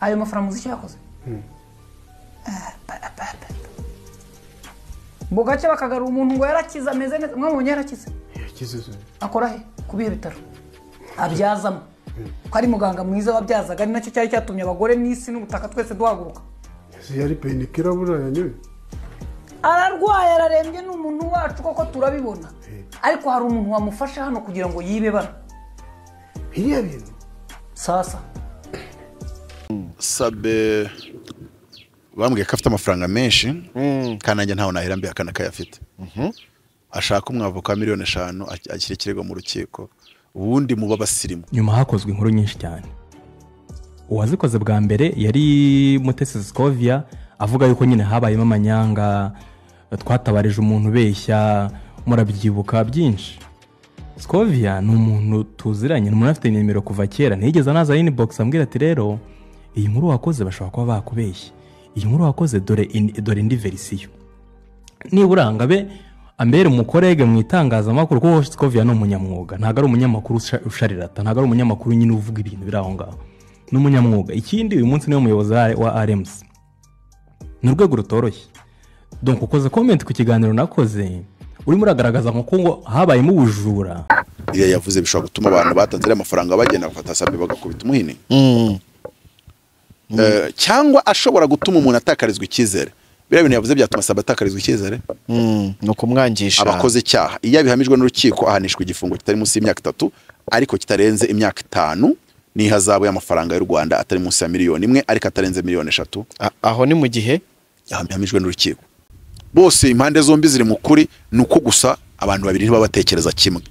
ayo mafaranga muziki yakoze Bogace bakagarura umuntu ngo yarakiza ameze neza mwabonye yarakize yakize akora he kubiye bitaro abyazamo ko ari muganga mwiza wabyazaga ari nacyo cyari cyatumye abagore n'isi n'ubutaka twese duhaguruka yari penikira buraya nyewe ararwaye ararembye n'umuntu wacu koko turabibona ariko hari umuntu wamufasha hano kugira ngo yibe bana biriya bintu sasa Sabe bambwiye ko afite amafaranga menshi kandi nanjye ntaho nahera mbi akana kayafite ashaka umwavoka wa miliyoni 5 akiri ikirego mu rukiko ubundi muba basirimu. Nyuma hakozwe inkuru nyinshi cyane. Uwazikoze bwa mbere yari Mutesi Scovia avuga yuko nyine habayemo amanyanga twatabarije umuntu beshya murabyibuka byinshi. Scovia ni umuntu tuziranye n'umuntu afite nimero kuva kera ntigeze anaza inbox ambwira ati rero iyi nkuru wakoze bashaka kuba bakubeshye. Iyi nkuru wakoze dore indi verisiyo. Nibura ngabe ambere umukorege mu itangazamakuru ko Scovia no umunyamwuga ntago ari umunyamakuru usharirata ntago ari umunyamakuru nyine uvuga ibintu biraho ngaho n'umunyamwuga. Ikindi uyu munsi niwe muyobozi wa RMC n'urwego rutoroshye. Donc ukoze comment ku kiganiro nakoze uri muragaragaza ngo habayemo ubujura. Iyo yavuze bishobora gutuma abantu batanze amafaranga bagenda gufata Sabe bagakubita umuhini cyangwa ashobora gutuma umuntu atakarizwa icyizere. Biriya bintu yavuze byatuma Sabe atakarizwa icyizere no kumwangisha abakoze icyaha. Iyo bihamijwe n'urukiko ahanishwa igifungo kitari munsi y'imyaka 3 ariko kitarenze imyaka 5 n'ihazabu y'amafaranga y'u Rwanda atari munsi ya miliyoni 1 ariko atarenze miliyoni 3. Aho ni mu gihe yahamijwe n'urukiko. Bose impande zombi ziri mu kuri nuko gusa abantu babiri ntibabatekereza kimwe.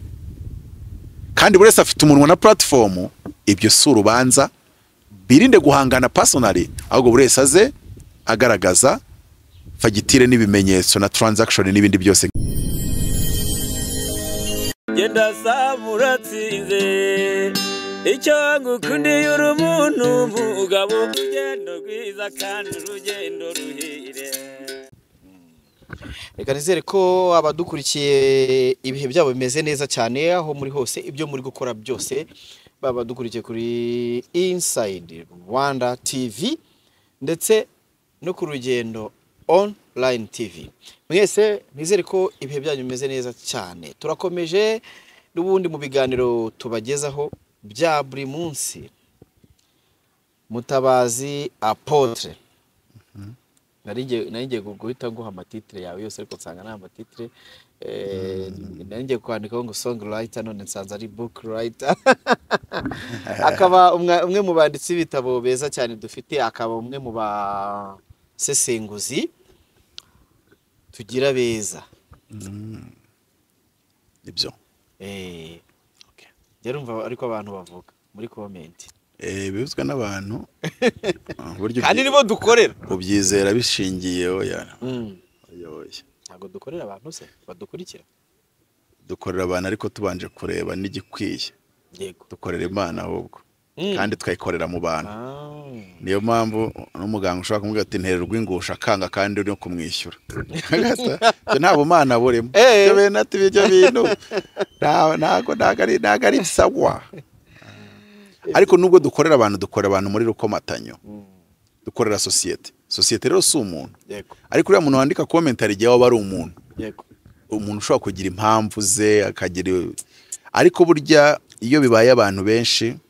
Kandi buri wese afite umunwa na platform ibyo surubanza birinde guhangana personally ahubwo buri wese aze agaragaza fagitire n'ibimenyetso na transaction n'ibindi byose. Genda samuratsinze icyo ngukundiye urumuntu mugabo ugendo rwiza kandi urugendo ruhire. Reka nizere ko abadukurikiye ibihe byabo bimeze neza cyane aho muri hose ibyo muri gukora byose baba dukurikiye kuri Inside Rwanda TV ndetse no ku Rugendo Online TV. Mwese nizere ko ibihe byanyu bimeze neza cyane. Turakomeje n'ubundi mu biganiro tubagezaho bya buri munsi. Mutabazi Apotre naringiye guhita nguha amatitre yawe yose ariko nsanga nta amatitre naringiye kwandikaho ngo songwriter none nsanze ari book writer akaba umwe mu banditsi bitabo beza cyane dufite akaba umwe mu ba sesenguzi tugira beza ibyo okay yarumva ariko abantu bavuga muri comment bibuzwa n'abantu buryo kandi nibo dukorera ubyizera bishingiye oya ntago dukorera abantu se badukurikira dukorera abantu ariko tubanje kureba n'igikwiye yego dukorera Imana ahubwo kandi twayikorera mu bantu niyo mpamvu n'umuganga ushaka kumubwira ati ntererwa ingusha kanga kandi uri no kumwishyura ntabwo Mana buremo byo bene ati ibyo bintu ntago ari sawa. Ariko nubwo dukorera abantu muri rukomatanyo dukorera societe rero si umuntu ariko uriya muntu wandika commentary gihe waba ari umuntu umuntu ushobora kugira impamvu ze akagira ariko burya iyo bibaye abantu benshi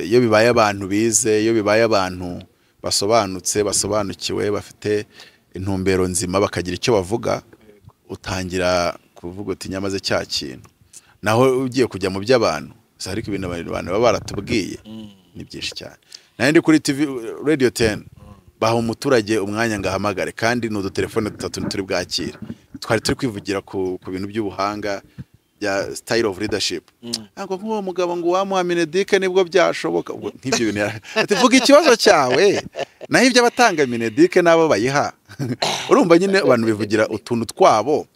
iyo bibaye abantu bize iyo bibaye abantu basobanukiwe bafite intumbero nzima bakagira icyo bavuga utangira kuvuga uti nyamaze cya kintu naho ugiye kujya mu by'abantu ariko ibintu abantu baba baratubwiye ni byinshi cyane. Nandi kuri TV Radio 10 baha umuturage umwanya ngahamagare kandi no telefone 3 turi bwakira twari turi kwivugira ku bintu by'ubuhanga bya style of leadership ngo nk'uwo mugabo ngo wamuhamine dike nibwo byashoboka nk'ibyo bintu ativuga ikibazo cyawe naho ibyo abatanga minedike nabo bayiha urumva nyine abantu bivugira utuntu twabo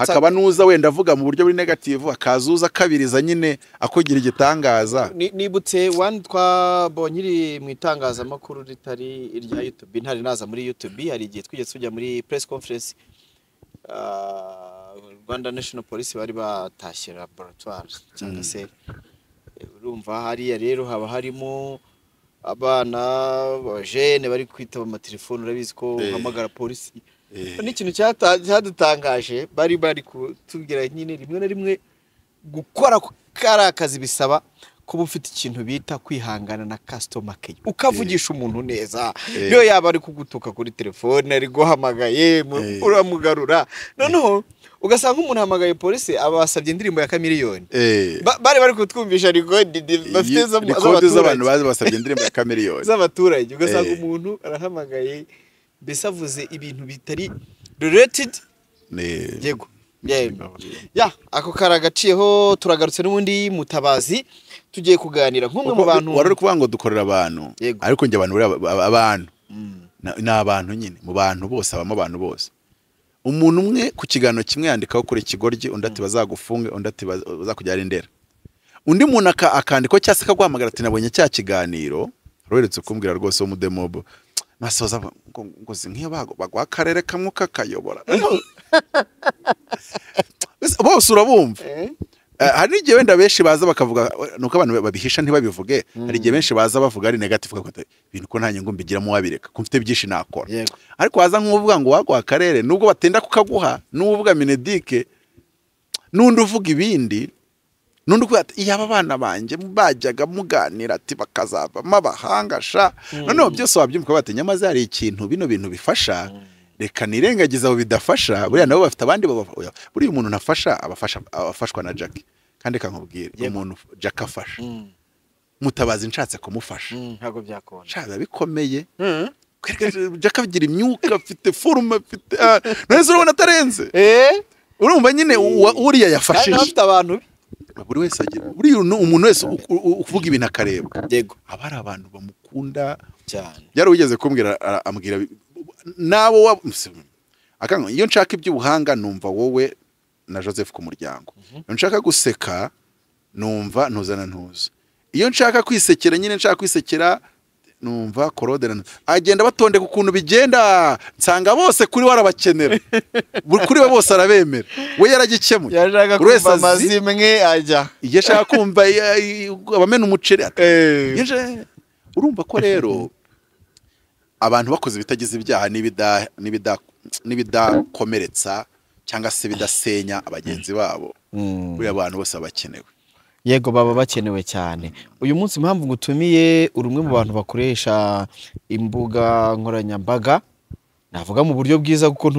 hakaba nuza wenda avuga mu buryo buri negative akazuza kabiriza nyine akugira igitangaza. Nibutse one twabonyiri mu itangazamakuru ritari irya YouTube ntari naza muri YouTube hari igihe twigeze tujya muri press conference Rwanda National Police bari batashye laboratoire cyangwa se urumva hariya rero haba harimo abana bajene bari kwitaba amatelefone urabizi ko uhamagara polisi n'ikintu cyadutangaje bari kutubwira nyine rimwe na rimwe gukora kari akazi bisaba kuba ufite ikintu bita kwihangana na customer care ukavugisha umuntu neza niyo yaba ari kugutuka kuri telefone ari guhamagaye uramugarura noneho ugasanga umuntu hamagaye polisi abasabye indirimbo ya Chameleone bari kutwumvisha record bafite z'abantu bazi basabye indirimbo ya Chameleone z'abaturage ugasanga umuntu arahamagaye mbese avuze ibintu bitari related yego ya ako karagaciyeho turagarutse n'ubundi Mutabazi tugiye kuganira nk'umwe mu bantu wari kuvuga ngo dukorera abantu ariko njye abantu ni abantu nyine mu bantu bose abamo abantu bose umuntu umwe ku kiganiro kimwe yandikaho kuri Kigoryi undi ati bazagufunge undi ati bazakujyana indera undi muntu akandiko cyase akaguhamagara ati nabonye cya kiganiro roheretse kumbwira rwose wo mudemobo masoza ngo zinkiyo bagwa akarere kamwe kakayobora bose urabumva hari igihe wenda benshi baza bakavuga nuko abantu babihisha ntibabivuge hari igihe benshi baza bavuga ari negative ko ibintu ko nta nyungu mbigiramo wabireka ko mfite byinshi nakora ariko waza nk'uvuga ngo wagwa akarere nubwo batenda kukaguha n'uvuga Minedike n'undi uvuga ibindi n'undi uvuga ati iyaba abana banjye bajyaga muganira ati bakazavamo abahanga sha noneho byose wabyumva bati nyamaze hari ikintu bino bintu bifasha reka nirengagiza abo bidafasha buriya nabo bafite abandi buriya umuntu nafasha abafashwa na Jackie kandi kankubwira umuntu Jackie afasha Mutabazi nshatse kumufasha ntago byakona cyaba bikomeye Jackie agira imyuka afite forme afite neza urabona atarenze urumva nyine uriya yafashije afite abantu buri wese agira buriya umuntu wese uvuga ibintu akareba yego aba ari abantu bamukunda cyane yari wigeze kumbwira ambwira nabo akanga iyo nshaka iby'ubuhanga numva wowe na Joseph ku muryango iyo nshaka guseka numva ntuzana ntuza iyo nshaka kwisekera nyine nshaka kwisekera numva Korode agenda batonde ku kuntu bigenda nsanga bose kuri warabakenera kuri we bose arabemera we yaragikemuye yashaka kumva amazimwe ajya iyo ashaka kumva abamena umuceri urumva ko rero abantu bakoze bitagize ibyaha n'ibidakomeretsa cyangwa se bidasenya abagenzi babo buriya abantu bose bakenewe yego baba bakenewe cyane uyu munsi impamvu ngutumiye uri umwe mu bantu bakoresha imbuga nkoranyambaga navuga mu buryo bwiza kuko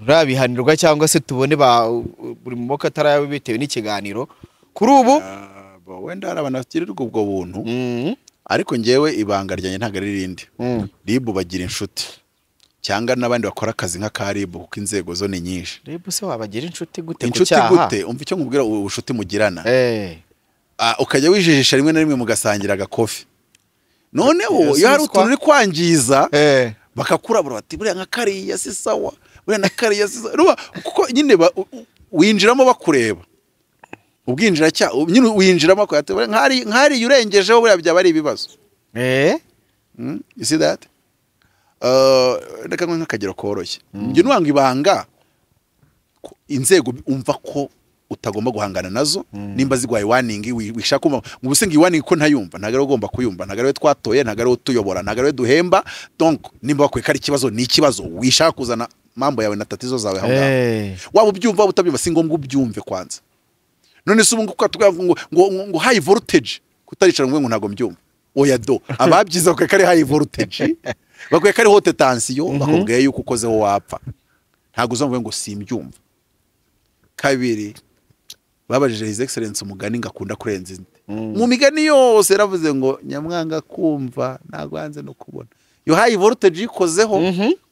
nturabihanirwa cyangwa se tubone buri mu moko atarayawe bitewe n'ikiganiro kuri ubu wenda hari abantu bagirirwa ubwo buntu ariko ngewe ibanga ryanjye ntabwo ari rindi ribu bagira inshuti cyangwa n'abandi bakora akazi nk'aka ribu kuko inzego zo ni nyinshi ribu se wabagira inshuti gute ku inshuti cyaha gute umva icyo nkubwira ubushuti mugirana ukajya wijijisha rimwe na rimwe mugasangira agakofi noneho iyo hari utuntu uri kwangiza bakakurabura bati buriya nka kariya si sawa buriya na kariya si sawa kuko nyine winjiramo bakureba ubwinjira cya nyine winjiramo ko nkari urengejeho buriya byaba ari ibibazo you see that ndeka nk'akagero koroshye njye nwanga ibanga inzego umva ko utagomba guhangana nazo nimba zigwaye warning wishaka kumva ngo ubusenga warning ko ntayumva ntago ugomba kuyumva ntago ari twatoye ntago ari tuyobora ntago ari duhemba donc nimba bakwe kari kibazo ni ikibazo wishaka kuzana mambo yawe na tatizo zawe hamwe waba ubyumva utabyumva singombwa ubyumve kwanza none se ubungu kwatubwira ngo high voltage kutaricara ngo ntago mbyumva oya do ababyiza ko kari high voltage bakwe kari haute tension bakubwiye yuko ukozeho wapfa ntago uzumva ngo simbyumva kabiri babajije his excellence umugani ngakunda kurenza indi mu migani yose yaravuze ngo nyamwanga kumva ntago hanze no kubona yo high voltage ikozeho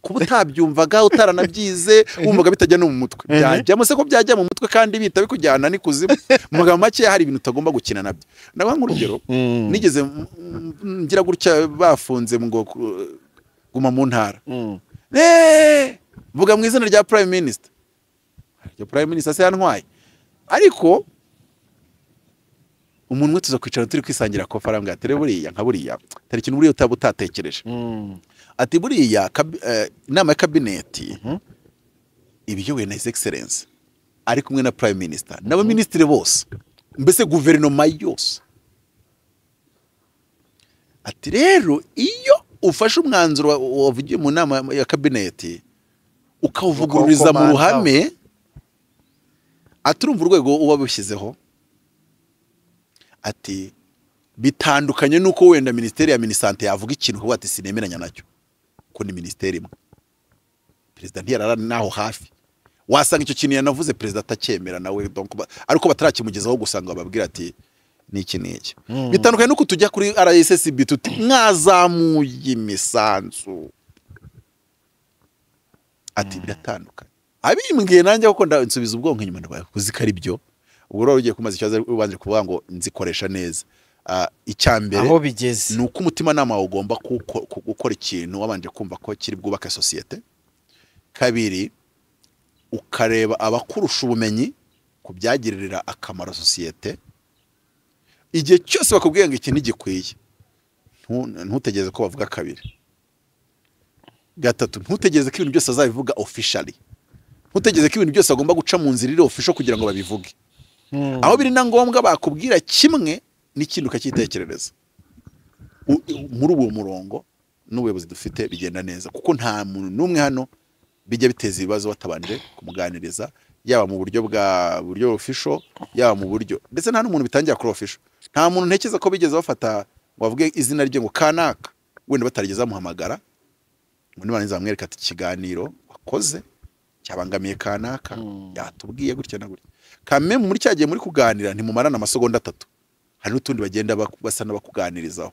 kuba utabyumvaga utaranabyize wumvaga bitajya no mu mutwe byajyamo se ko byajya mu mutwe kandi bita bikujyana ni kuzimu mu magambo make hari ibintu utagomba gukina nabyo nawe nk'urugero nigeze ngira gutya bafunze ngo guma mu ntara vuga mu izina rya prime minister rya prime minister se yantwaye ariko umuntu we tuza kwicara turi kwisangira ko faranga tere buriya nka buriya tari kintu buriya utatekereje ati buriya inama ya cabinet ibiyobowe na his excellence ari kumwe na prime minister n'aba ministre bose mbese guverinoma yose ati rero iyo ufashe umwanzuro wavugiye mu nama ya kabineti ukawuvugururiza mu ruhame aturumva urwego uba bishyizeho ati bitandukanye nuko wenda ministeri ya minisante yavuga ikintu kuko ati sinemeranya nacyo ko ni ministeri imwe perezida ntiyarara naho hafi wasanga icyo kintu yanavuze perezida atacyemera nawe donc ariko batarakimugezaho gusanga bababwira ati niki bitandukanye nuko tujya kuri RSSB tuti mwazamuye imisanzu ati biratandukanye abimbwiye nanjye kuko nsubiza ubwonko inyuma ndabaye kuzikari byo ubwo rero ugiye kumaza ikibazo ubanje kuvuga ngo nzikoresha neza icyambere aho bigeze nuko umutima nama ugomba gukora ikintu wabanje kumva ko kiri bwubaka societe kabiri ukareba abakurusha ubumenyi ku byagirira akamaro societe igihe cyose bakubwiye ngo iki ntigikwiye ntutegereze ko bavuga kabiri gatatu ntutegereze ko ibintu byose azabivuga officially ntutegereze ko ibintu byose agomba guca mu nzira iri official kugira ngo babivuge aho biri na ngombwa bakubwira kimwe n'ikintu ukakitekerereza muri uwo murongo n'ubuyobozi dufite bigenda neza kuko nta muntu n'umwe hano bijya biteza ibibazo batabanje kumuganiriza yaba mu buryo buryo official yaba mu buryo ndetse nta n'umuntu bitangira kuri official nta muntu ntekeza ko bigeze bafata ngo bavuge izina rye ngo kanaka wenda batarigeza muhamagara ngo nibanze bamwereka ati ikiganiro wakoze cyabangamiye kanaka yatubwiye gutya na gutya kame muri cyagiye muri kuganira ntimumarana amasegonda 3 hari n'utundi bagenda basa n'abakuganirizaho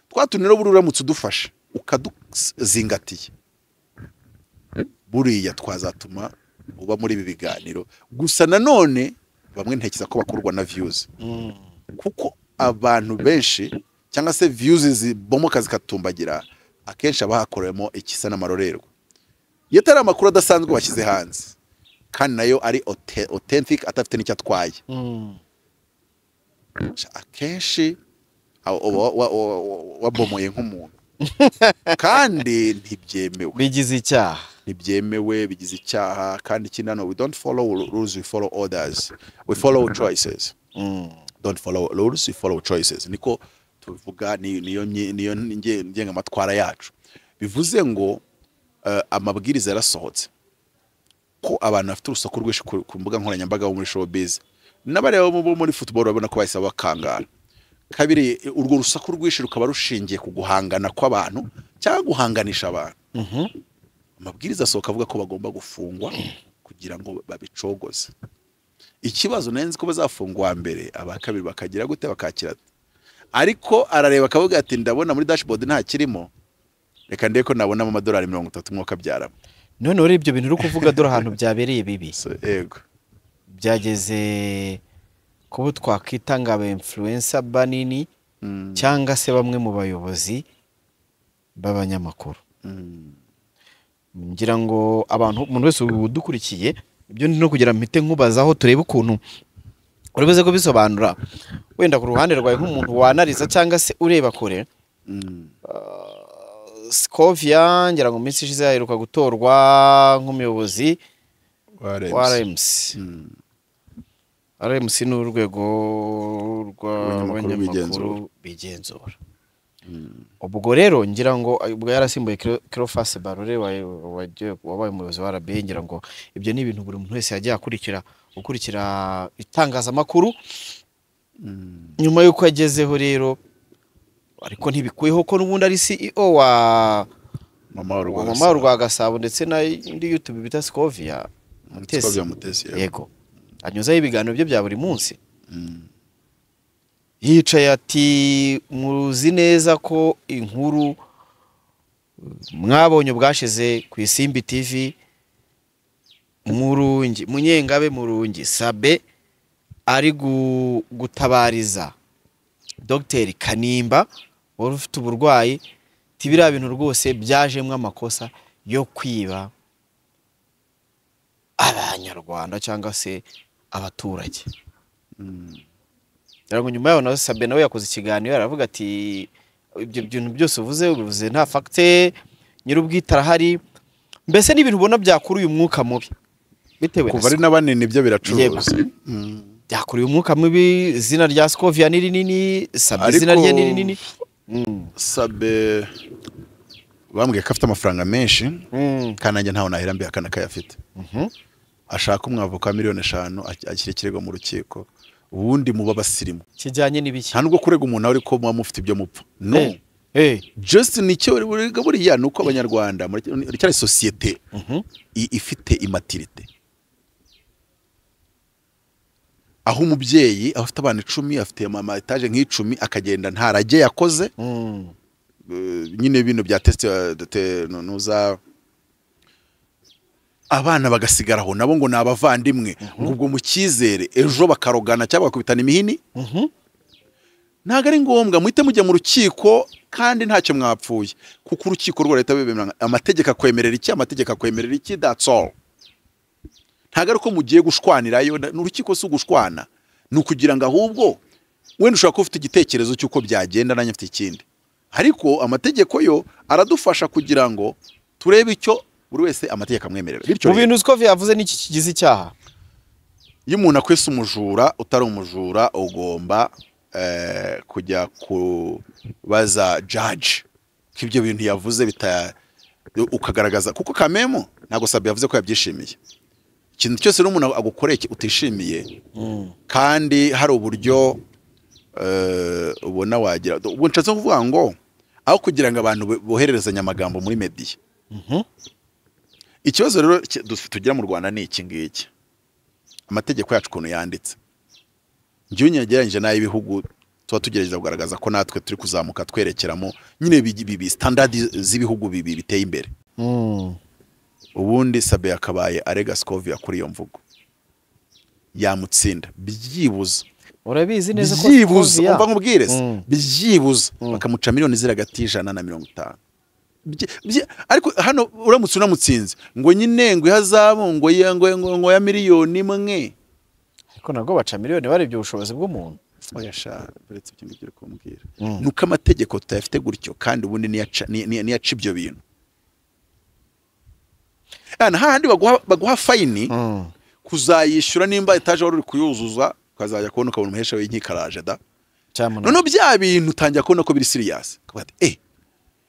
twatuniro buri uramutse udufasha ukaduzingatiye buriya twazatuma uba muri ibi biganiro gusa nanone bamwe ntekeza ko bakurwa na views kuko abantu benshi cyangwa se views zibomoka zikatumbagira akenshi abahakoremo ikisa n'amarorerwa iyo tari amakuru adasanzwe bashyize hanze kandi nayo ari authentic atafite n'icyo atwaye akenshi wabomoye nk'umuntu kandi ntibyemewe bigize icyaha ntibyemewe bigize icyaha kandi ikindi we don't follow rules we follow orders we follow choices don't follow rules we follow choices niko tuvuga niyo ngenga matwara yacu bivuze ngo amabwiriza yarasohotse ko abantu bafite urusako rwinshi ku mbuga nkoranyambaga bo muri showbiz n'abareba bo muri football babona ko bahise bakangara kabiri urwo rusako rwinshi rukaba rushingiye ku guhangana kw'abantu cyangwa guhanganisha abantu amabwiriza asohoka avuga ko bagomba gufungwa kugira ngo babicogoze ikibazo nenzi ko bazafungwa mbere abakabiri bakagira gute bakakira ariko arareba akavuga ati ndabona muri dashboard nta kirimo reka ndeko nabonamo amadolari 30 mwaka byaramo none uri ibyo bintu uri kuvuga dore ahantu byabereye bibi yego byageze kuba twakwitanga aba influencer banini cyangwa se bamwe mu bayobozi b'abanyamakuru ngira ngo abantu umuntu wese udukurikiye ibyo ndi no kugira mpite nkubazaho turebe ukuntu uribuze ko bisobanura wenda ku ruhande rwawe nk'umuntu wanariza cyangwa se ureba kure Scovia ngira ngo minsi ishize yaheruka gutorwa nk'umuyobozi wa RMC ni urwego rw'abanyamakuru bigenzura ubwo rero ngira ngo ubwo yarasimbuye Cleophas Barore wabaye umuyobozi wa RBA ngira ngo ibyo ni ibintu buri muntu wese yagiye gukurikira itangazamakuru nyuma yuko yagezeho rero ariko ntibikuyeho ko n'ubundi ari CEO wa Mama Rwa Gasabo ndetse na indi YouTube bita Scovia Mutesi yego anyuzaho ibiganiro bye bya buri munsi yicaye ati muruzi neza ko inkuru mwabonye bwashize ku Isimbi TV Munyengabe Murungi Sabe ari gutabariza Dr Kanimba wari ufite uburwayi tibira bintu rwose byajemwe amakosa yo kwiba abanyarwanda cyangwa se abaturage ngo nyuma yaho nawe Sabe nawe yakoze ikiganiro aravuga ati ibyo bintu byose uvuze nta facte nyirubwitara hari mbese n'ibintu ubona byakuru uyu mwuka mubi bitewe kuva ari nabanini byo biracuruza byakuru uyu mwuka mubi izina rya Scovia ni rinini Sabe izina rye ni rinini Sabe bambwiye ko afite amafaranga menshi kandi nanjye ntawe nahera mbi akana kayafite ashaka umwavoka miliyoni 5 akiri kirego mu rukiko ubundi muba basirimu kijyanye n'ibiki nta nubwo kurega umuntu ari ko muba mufite ibyo mupfa no just nicyo buriya nuko abanyarwanda muri cyari societe ifite imatirite aho umubyeyi afite abana 10 afite mama etage nk'icumi akagenda ntarage yakoze nyine ibintu bya test nuza abana bagasigaraho nabo ngo nabavandimwe ubwo mu cyizere ejo bakarogana cyangwa bakubitana imihini ntago ari ngombwa muhite mujya mu rukiko kandi ntacyo mwapfuye kuko urukiko rwa leta bibemera amategeko akwemerera iki amategeko akwemerera iki that's all ntago ari ko mugiye gushwanirayo n'urukiko si ugushwana nukugira ngo ahubwo wenda ushaka ko ufite igitekerezo cyuko byagenda nanye mfite ikindi ariko amategeko yo aradufasha kugira ngo turebe icyo buri wese amategeko amwemerera mu bintu Scovia yavuze n'iki kigize icyaha iyo umuntu akwese umujura utari umujura ugomba kujya kubaza judge k'ibyo bintu yavuze ukagaragaza kuko kamemo ntago Sabe yavuze ko yabyishimiye ikintu cyose n'umuntu agukoreye utishimiye kandi hari uburyo ubona wagira ubu nshatse kuvuga ngo aho kugira ngo abantu bohererezanya amagambo muri media ikibazo rero tugira mu Rwanda ni iki ngiki amategeko yacu kuntu yanditse njye nyegeranyije nayo ibihugu tuba tugerageza kugaragaza ko natwe turi kuzamuka twerekeramo nyine bibi standard z'ibihugu bibi biteye imbere ubundi Sabe yakabaye arega Scovia kuri iyo mvugo yamutsinda byibuza urabizi neza ko byibuza umva nkubwire byibuza bakamuca miliyoni ziragati 150 ariko hano uramutse unamutsinze ngo nyine ngo ihazabu ngo ya miliyoni imwe ariko nabwo baca miliyoni barebye ubushobozi bw'umuntu oyasha uretse ibyo ngibyo kumbwira nuko amategeko tutayafite gutyo kandi ubundi niyaca ibyo bintu hahandi baguha fayini kuzayishyura nimba etaje wari uri kuyuzuza ukazajya kubona ukabona umuhesha w'inkikaraje da noneho bya bintu utangira kubona ko biri serious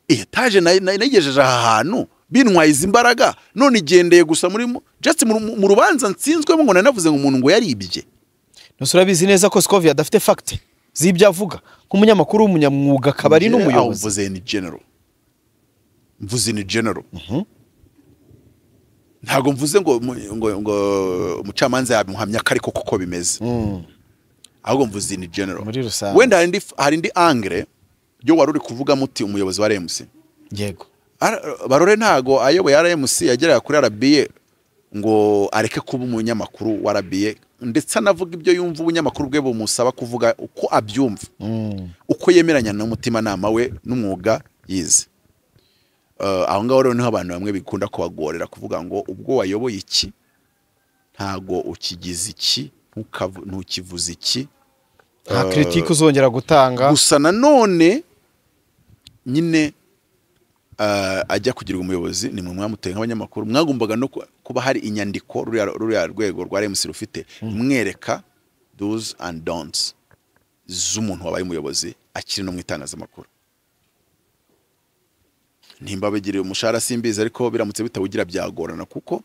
etaje nayigejeje aha hantu bintwaye izi imbaraga none igendeye gusa muri just mu rubanza nsinzwemo ngo nanavuze ngo umuntu ngo yaribye urabizi neza ko Scovia adafite fact z'ibyo avuga nk'umunyamakuru w'umunyamwuga kabari n'umuyobozi mvuze ni general ntago mvuze ngo umucamanza yabimuhamya kari koko bimeze ahubwo mvuze ni general wenda hari indi angle byo wari uri kuvuga muti umuyobozi wa RMC yego Barore ntago ayoboye RMC yagera kuri RBA ngo areke kuba umunyamakuru wa RBA ndetse anavuga ibyo yumva ubunyamakuru bwe bumusaba kuvuga uko abyumva uko yemeranya n'umutima nama we n'umwuga yize aho ngaho rero niho abantu bamwe bikunda kubagorera kuvuga ngo ubwo wayoboye iki ntago ukigize iki ntukivuze iki nta critique uzongera gutanga gusa nanone nyine ajya kugira umuyobozi ni mwe mwamuteye nk'abanyamakuru mwagombaga no kuba hari inyandiko ruriya rwego rwa RMC rufite mwereka do's and don'ts z'umuntu wabaye umuyobozi akiri no mwitangazamakuru nimba bagiriye umushara simbiza ariko biramutse bitawugira byagorana kuko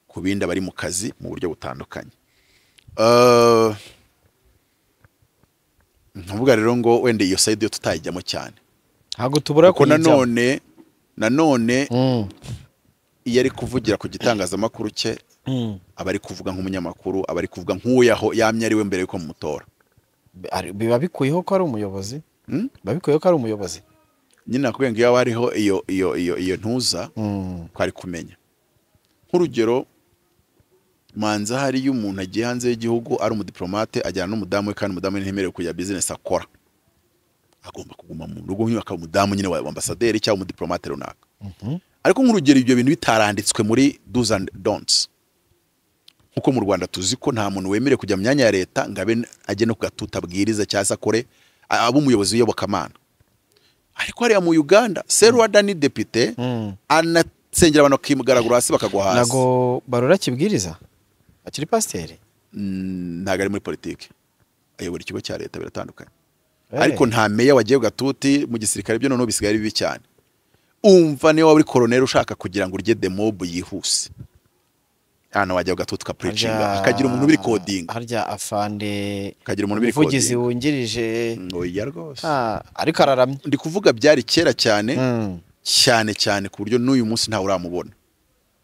kubinda bari mu kazi mu buryo butandukanye ntuvuga rero ngo wende iyo side yo tutayijyamo cyane ntago tubura ko nanone iyo ari kuvugira ku gitangazamakuru cye aba ari kuvuga nk'umunyamakuru aba ari kuvuga nk'uwo yamye ari we mbere yuko mumutora biba bikuyeho ko ari umuyobozi babikuyeho ko ari umuyobozi nyine nakubwiye ngo iyo hariho iyo ntuza twari kumenya nk'urugero manza hari iyo umuntu agiye hanze y'igihugu ari umudiplomate ajyana n'umudamu we kandi umudamu ntemerewe kujya business akora agomba kuguma mu rugo nk'iyo akaba umudamu nyine wa ambasaderi cyangwa umudiplomate runaka ariko nk'urugero ibyo bintu bitaranditswe muri do's and don'ts nkuko mu Rwanda tuzi ko nta muntu wemerewe kujya mu myanya ya leta ngabe ajye no kugatuta bwiriza cyangwa akore abo umuyobozi w'iyobokamana ariko hariya mu Uganda Serwada ni depite anasengera abantu kimugaragura hasi bakagwa hasi nago barora kibwiriza akiri pasiteri ntago ari muri politiki ayobora ikigo cya leta biratandukanye ariko nta meya wagiye gatuti mu gisirikare byo noneho bisigaye bibi cyane. Umva niyo wari colonel ushaka kugira ngo urye the mob yihuse, hano wajya gatuti ka preaching akagira umuntu biri coding, harya afande akagira umuntu biri coding, umuvugizi wungirije oya rwose. Ariko araramye. Ndi kuvuga byari kera cyane cyane ku buryo n'uyu munsi ntawe uramubona.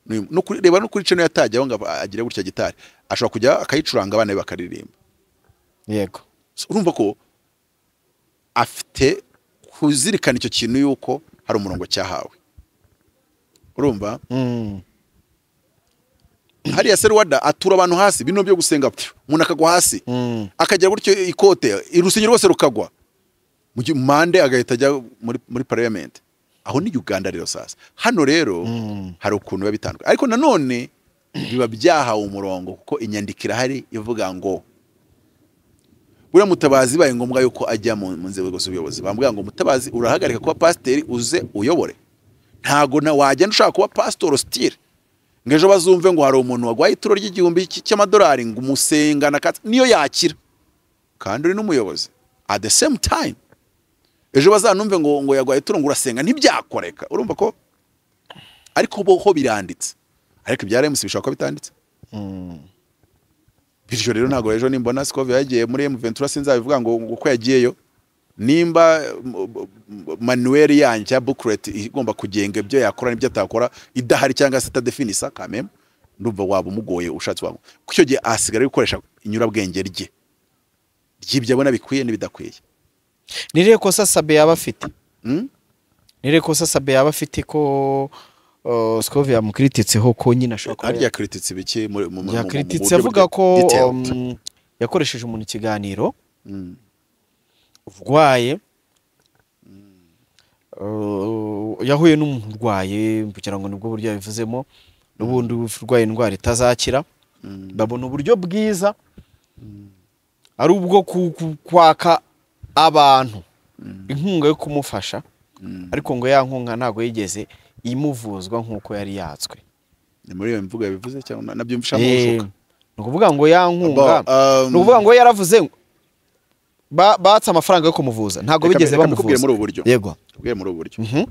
No kureba no kuri channel yatajyaho ngo agire gutya gitari, ashobora kujya akayicuranga abana be bakaririmba. Yego. Urumva ko afite kuzirikana icyo kintu yuko hari umurongo cyahawe. Urumva? Hariya Serwada atura abantu hasi, bino byo gusenga umuntu akagwa hasi, akajya gutyo ikote irusengero rwose rukagwa mu mande, agahita ajya muri parliament. Aho ni Uganda rero sasa. Hano rero hari ukuntu babitandukanye, ariko nanone biba byahawe umurongo kuko inyandikira hari ivuga ngo buriya Mutabazi baye ngombwa yuko ajya mu nzego z'ubuyobozi, bambwira ngo Mutabazi urahagarika kuba pasiteri uze uyobore, ntago na wagenda ushaka kuba pastor still ngejo bazumve ngo hari umuntu wagwaye ituro ry'igihumbi cy'amadolari ngo umusenga na niyo yakira kandi uri n'umuyobozi at the same time. Ejo bazanumve ngo yagwaye ituro ngo urasenga ntibyakoreka. Urumva ko ariko boho biranditse, ariko ibya RMC bishaka ko bitanditse. Bityo rero ntago ejo nimbona Scovia yagiye muri M23 sinzabivuga ngo ko yagiyeyo, nimba manuel yanjye booklet igomba kugenga ibyo yakora n'ibyo atakora idahari cyangwa se tadefinisa kameme, ndumva waba umugoye ushatse wangu kucyo gihe asigara gukoresha inyurabwenge rye ry'ibyo abona bikwiye n'ibidakwiye. Nire ko Sabe yaba afite nire ko Sabe yaba afite ko Scovia mukrititseho ko nyine ashaka harya krititse biki mu yakrititse avuga ko yakoresheje umuntu ikiganiro urwaye yahuye n'umuntu urwaye kugira ngo nibwo buryo yabivuzemo, n'ubundi urwaye indwara itazakira, babona uburyo bwiza ari ubwo kwaka abantu inkunga yo kumufasha, ariko ngo ya nkunga ntago yigeze imuvuzwa nkuko yari yatswe. Ni muri iyo mvuga bivuze cyangwa nabyumvisha mushuka, nukuvuga ngo ya nkunga nukuvuga ngo yaravuze batse amafaranga yo kumuvuza ntago bigeze bamuvuza muri uburyo. Yego kubwiye muri uburyo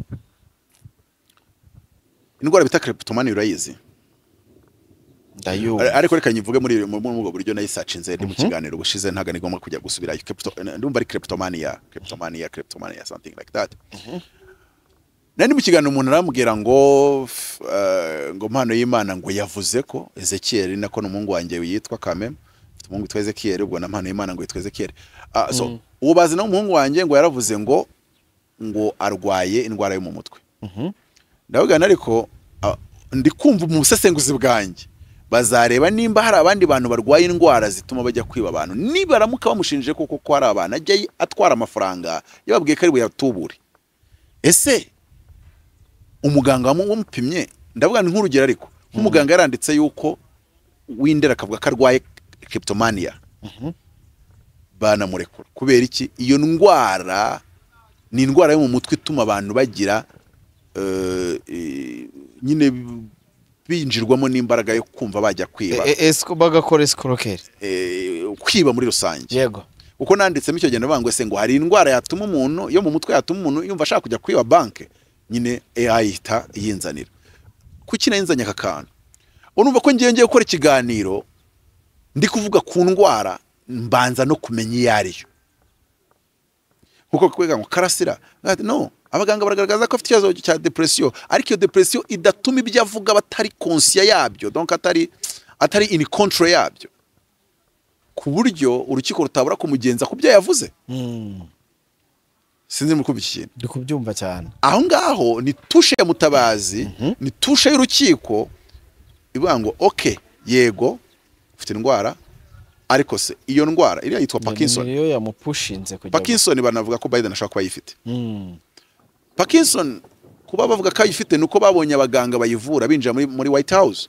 indwara bita kleptomania urayizi? Ndayo ariko reka nyivuge muri ubwo buryo nayisacinze ndi mu kiganiro bushize, ntaga nigomba kujya gusubira ndumva ari kleptomania something like that. Nandi mu kiganiro umuntu aramubwira ngo mpano y'Imana ngo yavuze ko Ezekiel nako n'umuhungu wanjye yitwa Kameme, umuhungu witwa Ezekiel, ubwo na mpano y'Imana ngo yitwa Ezekiel. So uwo bazi no umuhungu wanjye ngo yaravuze ngo arwaye indwara yo mu mutwe. Ndavuga nariko ndi kumva mu busesenguzi bwanjye bazareba nimba hari abandi bantu barwaye indwara zituma bajya kwiba abantu, nibaramuka bamushinje koko hari abantu ajya atwara amafaranga yababwiye ko ari buyatubure. Ese umuganga wamupimye, ndavuga nk'urugero, ariko nk'umuganga yaranditse yuko windera akavuga ko arwaye kleptomania, banamurekura kubera iki? Iyo ndwara ni indwara yo mu mutwe ituma abantu bagira nyine binjirwamo n'imbaraga yo kumva bajya kwiba, bagakora escroquerie, kwiba muri rusange. Yego uko nanditsemo icyo genda bangwe se ngo hari indwara yatuma umuntu yo mu mutwe yatuma umuntu yumva ashaka kujya kwiba banke, nyine AI ita yinzanira kuki nayinzanye aka kantu. Urumva ko ngiye gukora ikiganiro ndi kuvuga ku ndwara mbanza no kumenya iyo ari yo, kuko kwega ngo Karasira no abaganga baragaragaza ko afite ikibazo cya depression, ariko iyo depression idatuma ibyo avuga batari conscious yabyo, donc atari in control yabyo, ku buryo urukiko rutabura kumugenza ku byo yavuze. Sinzi muri kubiki ndi kubyumva cyane. Aho ngaho ni tushe ya Mutabazi, ni tushe y'urukiko ivuga ngo okay yego ufite indwara, ariko se iyo ndwara iriya yitwa Parkinson. Iyo yamupushinze kujya Parkinson banavuga ko Biden ashaka kuba yifite. Parkinson kuba bavuga ko ayifite nuko babonye abaganga bayivura binjira muri White House.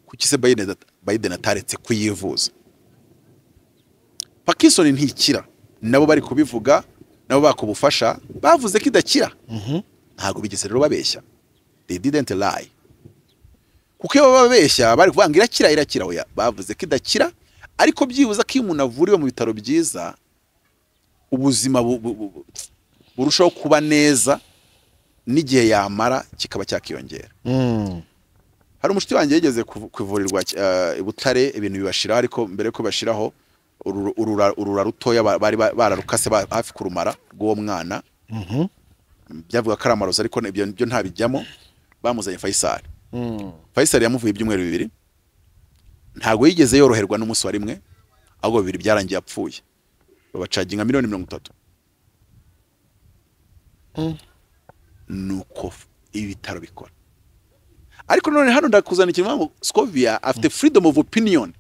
Kuki se Biden ataretse kuyivuza? Parkinson ntikira, nabo bari kubivuga, nabo bakubufasha bavuze ko idakira. Ntago bigeze rero babeshya, they didn't lie. Kuko iyo babeshya bari kuvuga ngo irakira oya, bavuze ko idakira, ariko byibuza ko umuntu avuriwe mu bitaro byiza ubuzima burushaho kuba neza n'igihe yamara kikaba cyakiyongera. Hari umushuti wanjye yigeze kuvurirwa i Butare ibintu bibashiraho, ariko mbere ko bashiraho urura rutoya bari bararukase hafi kurumara rw'uwo mwana. Byavuga ko ari amarozi, ariko ibyo ntabijyamo. Bamuzanye Faisal. Faisal yamuvuye ibyumweru 2, ntago yigeze yoroherwa n'umunsi wa rimwe, ahubwo 2 byarangiye apfuye. Babacaginga $30 million. Nuko ibitaro bikora. Ariko none hano ndakuzana ikintu ngo Scovia afite freedom of opinion.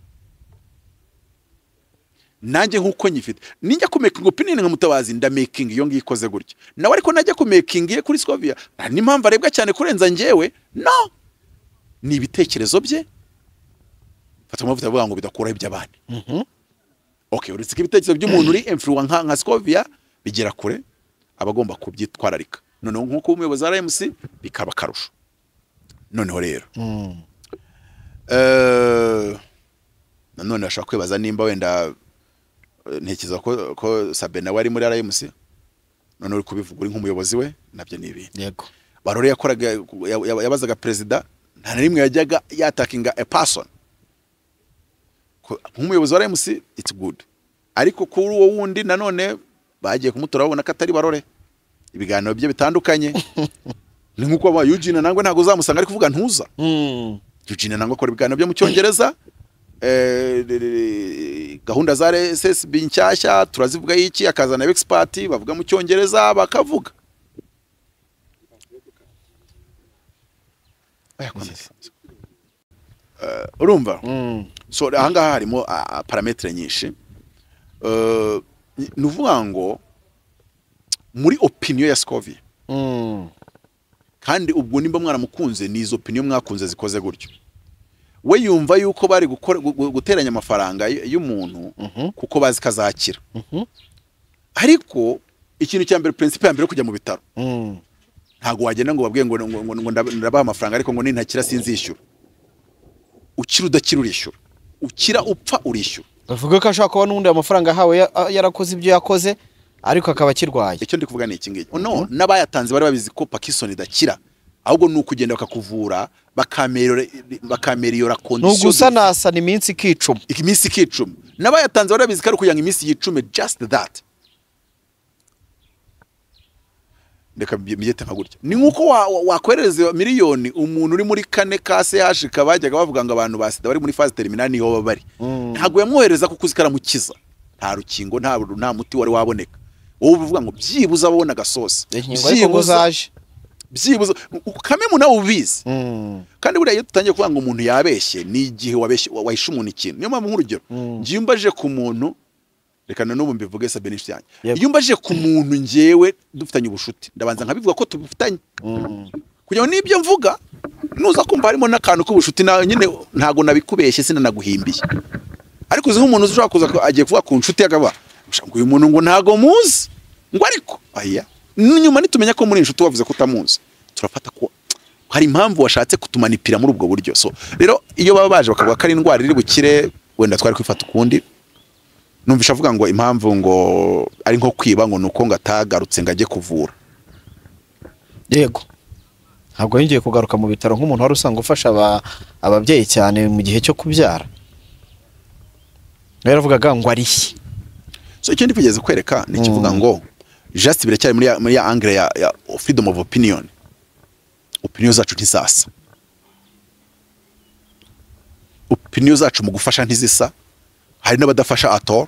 Nanjye nkuko nyifite ninjya ku making opinion nka Mutabazi nda making iyo ngikoze gutyo, nawe ariko najya ku making ye kuri Scovia ni impamvu arebwa cyane kurenza njyewe. No, ni ibitekerezo bye. Fata amavuta avuga ngo bidakuraho iby'abandi. Okay, uretse ibitekerezo by'umuntu uri influence nka Scovia bigera kure, abagomba kubyitwararika. Noneho nkuko umuyobozi wa RMC bikaba karusho. Noneho rero nanone ashaka kwibaza nimba wenda ntekereza ko Sabena wari muri RMC, none uri kubivuga uri nk'umuyobozi we, nabyo ni ibintu. Yego, Barore yakoraga yabazaga president, nta rimwe yajyaga yatakinga a person. Nk'umuyobozi wa RMC it's good, ariko kuri uwo wundi nanone bagiye kumutora babona ko atari Barore. Ibiganiro bye bitandukanye ni nkuko aba Eugene nangwe ntago uzamusanga ari kuvuga ntuza. Eugene nangwe akora ibiganiro byo mu Cyongereza, gahunda za RSSB nshyashya turazivuga iki, akazana expert bavuga mu Cyongereza bakavuga. Urumva? So ahangaha harimo parametre nyinshi. Nuvuga ngo muri opinion ya Scovia. Kandi ubwo nimba mwana mukunze ni izo opinion mwakunze zikoze gutyo. We yumva yuko bari guteranya amafaranga y'umuntu kuko bazi kazakira. Ariko ikintu cya mbere, principe ya mbere kujya mu bitaro. Ntago wagenda ngo babwiye ngo ndabaha amafaranga ariko ngo nintakira sinzishyura. Ukira udakira urishyura. Ukira upfa urishyura. bavuga ko ashaka kuba n'undi amafaranga ahawe yarakoze ibyo yakoze ariko akaba akirwaye. Icyo ndi kuvuga ni iki ngiki. No, n'abayatanze bari babizi ko Parkinson idakira, ahubwo n'ukugenda bakakuvura bakameriora condition. Nugusanasana iminsi ikicuma. Iminsi ikicuma. N'abayatanze bari babizi ko ari kuyanga iminsi yicume, just that. Ndeka mbyete nka gutya. Ni nkuko wakwerereza miliyoni umuntu uri muri 4 kase hashika bajyaga bavuga ngo abantu basida bari muri phase terminal niho babari. Ntago yamwohereza kuko uzikara mukiza. Nta rukingo nta muti wari waboneka. Wowe uvuga ngo byibuza abona gasosa. Byibuza kame muna ubizi. Kandi buriya iyo tutangiye kuvuga ngo umuntu yabeshye ni igihe wahisha umuntu ikintu. Niyo mpamvu nk'urugero ngiye mbaje ku muntu, reka n'ubu mbivuge Sabenisha yanjye. Iyo mbaje ku muntu njyewe dufitanye ubushuti ndabanza nkabivuga ko tubufitanye. Kugira ngo nibyo mvuga nuza kumva harimo n'akantu k'ubushuti nyine ntago nabikubeshye sinanaguhimbiye. Ariko uzi nk'umuntu ushobora kuza agiye kuvuga ku nshuti yakaba ngo uyu muntu ngo ntago muzi ngo ariko aya nyuma nitumenya ko muri inshuti wavuze ko utamuzi turafata ko hari impamvu washatse kutumanipira muri ubwo buryo. So rero iyo baba baje bakavuga ko ari indwara iri bukire, wenda twari kwifata ukundi. Numvisha avuga ngo impamvu ngo ari nko kwiba ngo nuko ngatagarutse ngaje kuvura. Yego, ntabwo yingiye kugaruka mu bitaro nk'umuntu wari usanga ufasha ababyeyi cyane mu gihe cyo kubyara. Yaravugaga ngo arihe. So icyo ndi kugeze kwereka ni kivuga ngo just biracyari muri angle ya freedom of opinion. Opinion zacu ntizasa. Opinion zacu mu gufasha ntizisa. Hari n'abadafasha ato.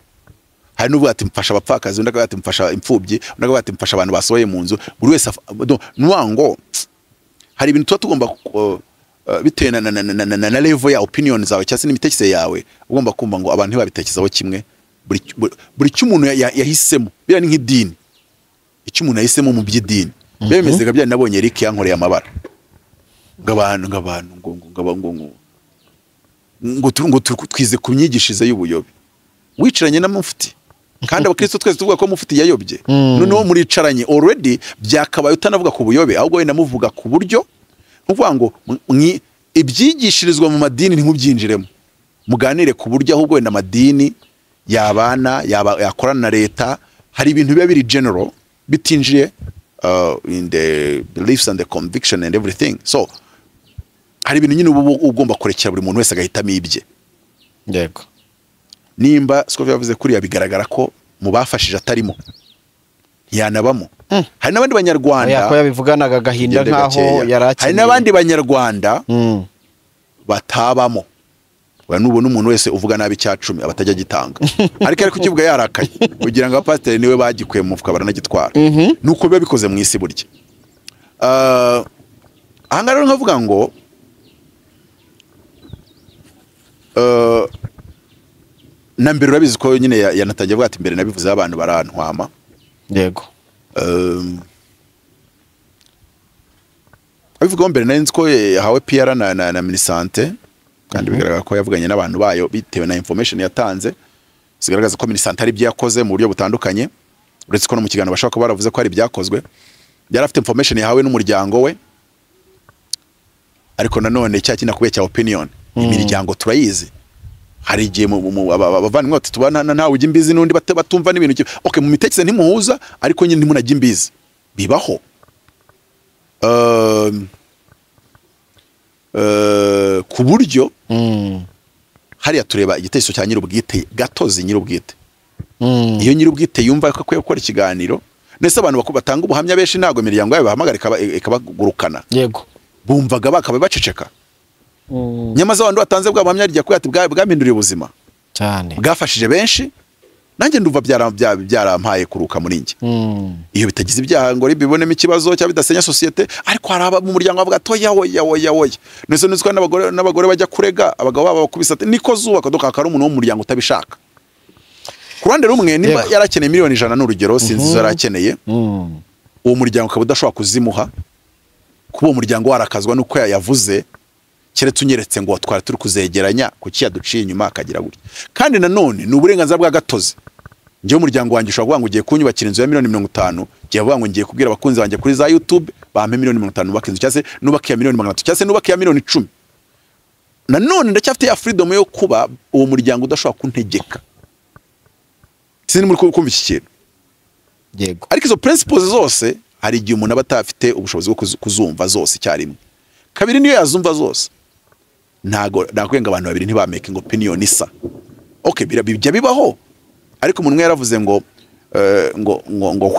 Hari n'ubu ati mfasha abapfakazi, undi ati mfasha imfubyi, undi ati mfasha abantu basohoye mu nzu. Buri wese nuwango hari ibintu tuba tugomba bitewe na level ya opinion zawe cyangwa se n'imitekerereze yawe, ugomba kumva ngo abantu ntibabitekerezaho kimwe. Buri cy'umuntu yahisemo bira ni nk'idini. Icyo umuntu yahisemo mu by'idini bemezega bya nabonye Eric yankoreye amabara ngo twize ku myigishirize y'ubuyobe. Wicaranye na mufti kandi abakristo twese tuvuga ko mufti yayobye, noneho muricaranye already byakabaye utanavuga ku buyobe, ahubwo wenda muvuga ku buryo uvuga ngo ibyigishirizwa mu madini ntimubyinjiremo, muganire ku buryo ahubwo wenda amadini yabana yakorana na leta, hari ibintu biba biri general bitinjiye in the beliefs and the conviction and everything. So hari ibintu nyine uba ugomba kurekera buri muntu wese agahitamo ibye. Yego. Nimba Scovia yavuze kuri bigaragara ko mu bafashije atarimo yanabamo. Hari n'abandi banyarwanda yako yabivuganaga gahinda nkaho yarakeneye. Hari n'abandi banyarwanda batabamo. Nubona umuntu wese uvuga nabi cya 10 abatajya gitanga. Ariko kukivuga yarakaye kugira ngo abapasiteri niwe bagikuye mu fuka baranagitwara. Nuko biba bikoze mu isi burya. Ahanga rero nkavuga ngo na mbere urabizi ko nyine yanatangiye bwati mbere nabivuze abantu barantwama. Yego. Abivuga mbere nari nzi ko yahawe PR na Minisante kandi bigaragara ko yavuganye n'abantu bayo bitewe na information yatanze zigaragaza ko Minisante ari byo yakoze mu buryo butandukanye uretse ko no mu kiganiro bashaka ko baravuze ko ari byakozwe yari afite information yahawe n'umuryango we ariko nanone cya kinakubiye cya opinion imiryango turayizi hari igihe abavandimwe tubana ntawe ujya imbizi n'undi batumva n'ibintu okay mu mitekerereze ntimuhuza ariko nyine ntimunajya imbizi bibaho ku buryo hariya tureba igitekerezo cya nyir'ubwite gatozi nyir'ubwite iyo nyir'ubwite yumva ko akwiye gukora ikiganiro nese abantu batanga ubuhamya benshi ntago imiryango yabo bahamagara ikabagurukana yego bumvaga bakaba baceceka nyamaze abantu batanze bwa buhamya rya kwati bwaminduriye ubuzima cyane bwafashije benshi nanjye ndumva byarampaye kuruka muri nge iyo bitagize ibyaha ngo bibonemo ikibazo cyangwa bidasenya societe ariko haraba mu muryango bavuga toya woya nese nizwa n'abagore bajya kurega abagabo babo bakubisa niko zuba kadoka kari umuntu wo mu muryango utabishaka kurande rumwe niba yarakeneye miliyoni 100 n'urugero sinzi yarakeneye uwo muryango ukaba udashobora kuzimuha kuba umuryango warakazwa nuko yavuze keretse unyeretse ngo twari turi kuzegeranya kuki yaduciye inyuma akagira gutya kandi nanone ni uburenganzira bwa gatozi ngiye umuryango wanjye ushobora kuvuga ngo ugiye kunyubakira inzu ya 50 giye vuga ngo ngiye kubwira abakunzi banjye kuri za YouTube bampe 50 nubaka inzu cyase nubaka ya 300 cyase nubaka ya 10 nanone ndacyafite ya freedom yo kuba uwo muryango udashobora kuntegeka sini muri kumva iki kintu yego ariko izo principles zose hari igihe umuntu aba atafite ubushobozi bwo kuzumva zose icyarimwe kabiri niyo yazumva zose ntago nakwenga abantu babiri ntibameke ngo opinion isa okay bijya bibaho ariko umuntu yaravuze ngo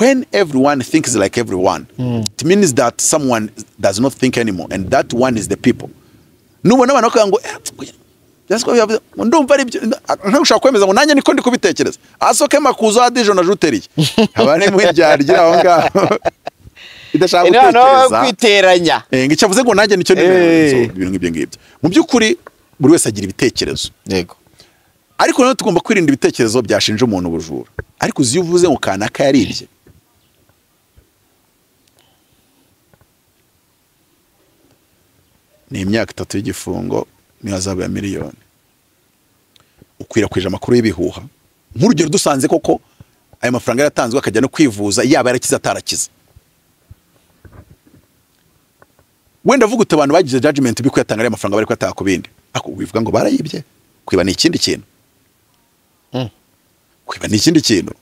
when everyone thinks like everyone it means that someone does not think anymore and that one is the people nubona abantu bakanga ngo ndumva ari ntushaka kwemeza ngo nanjye niko ndi kubitekereza asoke makuzo adijo na juteriye abane mu ryarya aho ngaho idashaka gutekereza kwiteranya ngicavuze ngo nanjye nicyo ibintu nk'ibyo ngibyo mu byukuri buri wese agira ibitekerezo yego ariko nayo tugomba kwirinda ibitekerezo byashinja umuntu ubujura ariko uzi uvuze ngo kanaka yaribye ni imyaka 3 y'igifungo ni hazabu ya miliyoni ukwirakwije amakuru y'ibihuha nk'urugero dusanze koko ayo mafaranga yaratanzwe akajya no kwivuza yaba yarakiza atarakiza wenda vuga abantu bagize judgment biko yatanga ari amafaranga bari kwataka kubindi ako wivuga ngo barayibye kwiba ni ikindi kintu kwiba ni ikindi kintu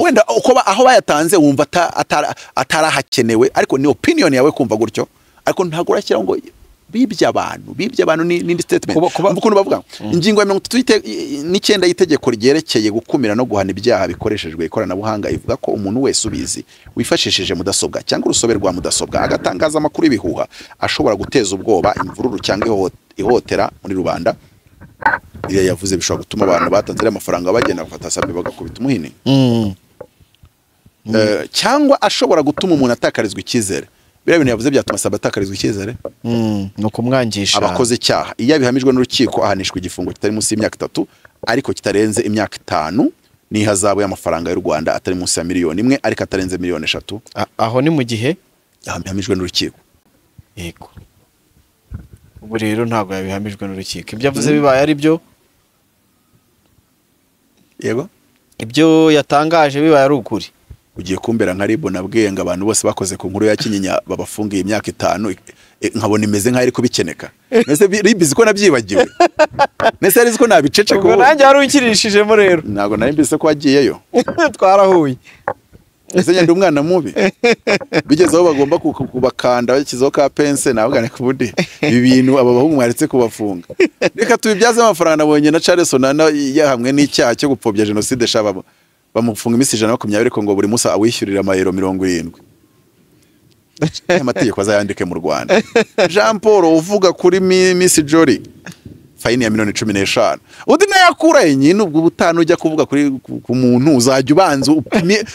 wenda uko aho bayatanze wumva atarahakenewe ariko ni opinion yawe kumva gutyo ariko ntago urakira ngo bibye abantu ni statement ukuntu bavuga ingingo ya 39 y'itegeko ryerekeye gukumira no guhana ibyaha bikoreshejwe ikoranabuhanga ivuga ko umuntu wese ubizi wifashishije mudasobwa cyangwa urusobe rwa mudasobwa agatangaza amakuru y'ibihuha ashobora guteza ubwoba imvururu cyangwa ihotera muri rubanda iyo yavuze bishobora gutuma abantu batanze amafaranga bagenda gufata sabe bagakubita umuhini cyangwa ashobora gutuma umuntu atakarizwa icyizere biriya bintu yavuze byatuma sabe atakarizwa icyizere no kumwangisha abakoze icyaha iyo bihamijwe n'urukiko ahanishwa igifungo kitari munsi y'imyaka 3 ariko kitarenze imyaka 5 ni hazabu y'amafaranga y'u Rwanda atari munsi ya miliyoni 1 ariko atarenze miliyoni 3 aho ni mu gihe yahamijwe n'urukiko yego ubu rero ntabwo yabihamijwe n'urukiko ibyo avuze bibaye ari byo yego ibyo yatangaje bibaye ari ukuri ugiye kumbera nka ribu nabwiye ngo abantu bose bakoze ku nkuru ya Kinyinya babafungiye imyaka 5 nkabona imeze nkaho ari kubikeneka nese ribizi ko nabyibagiwe nese arizi ko nabicece ko nanjye hari unkirishijemo rero ntago nari mbise ko wagiyeyo twarahuye ese nyandi umwana mubi bigezeho bagomba kubakanda bakizaho ka pense nabugane ku budi ibi bintu aba bahungu mwaretse kubafunga reka tubibyaze amafaranga nabonye na Charles Onana yahamwe n'icyaha cyo gupfobya genocide shababo bamufunga imisi 120 ariko ngo buri munsi awishyurira amayero 70 amategeko azayandike mu Rwanda Jean Paul uvuga kuri Miss Jory fine ya 15 undi nayakura nyine ubwo butanu ujya kuvuga kuri ku muntu uzajya ubanza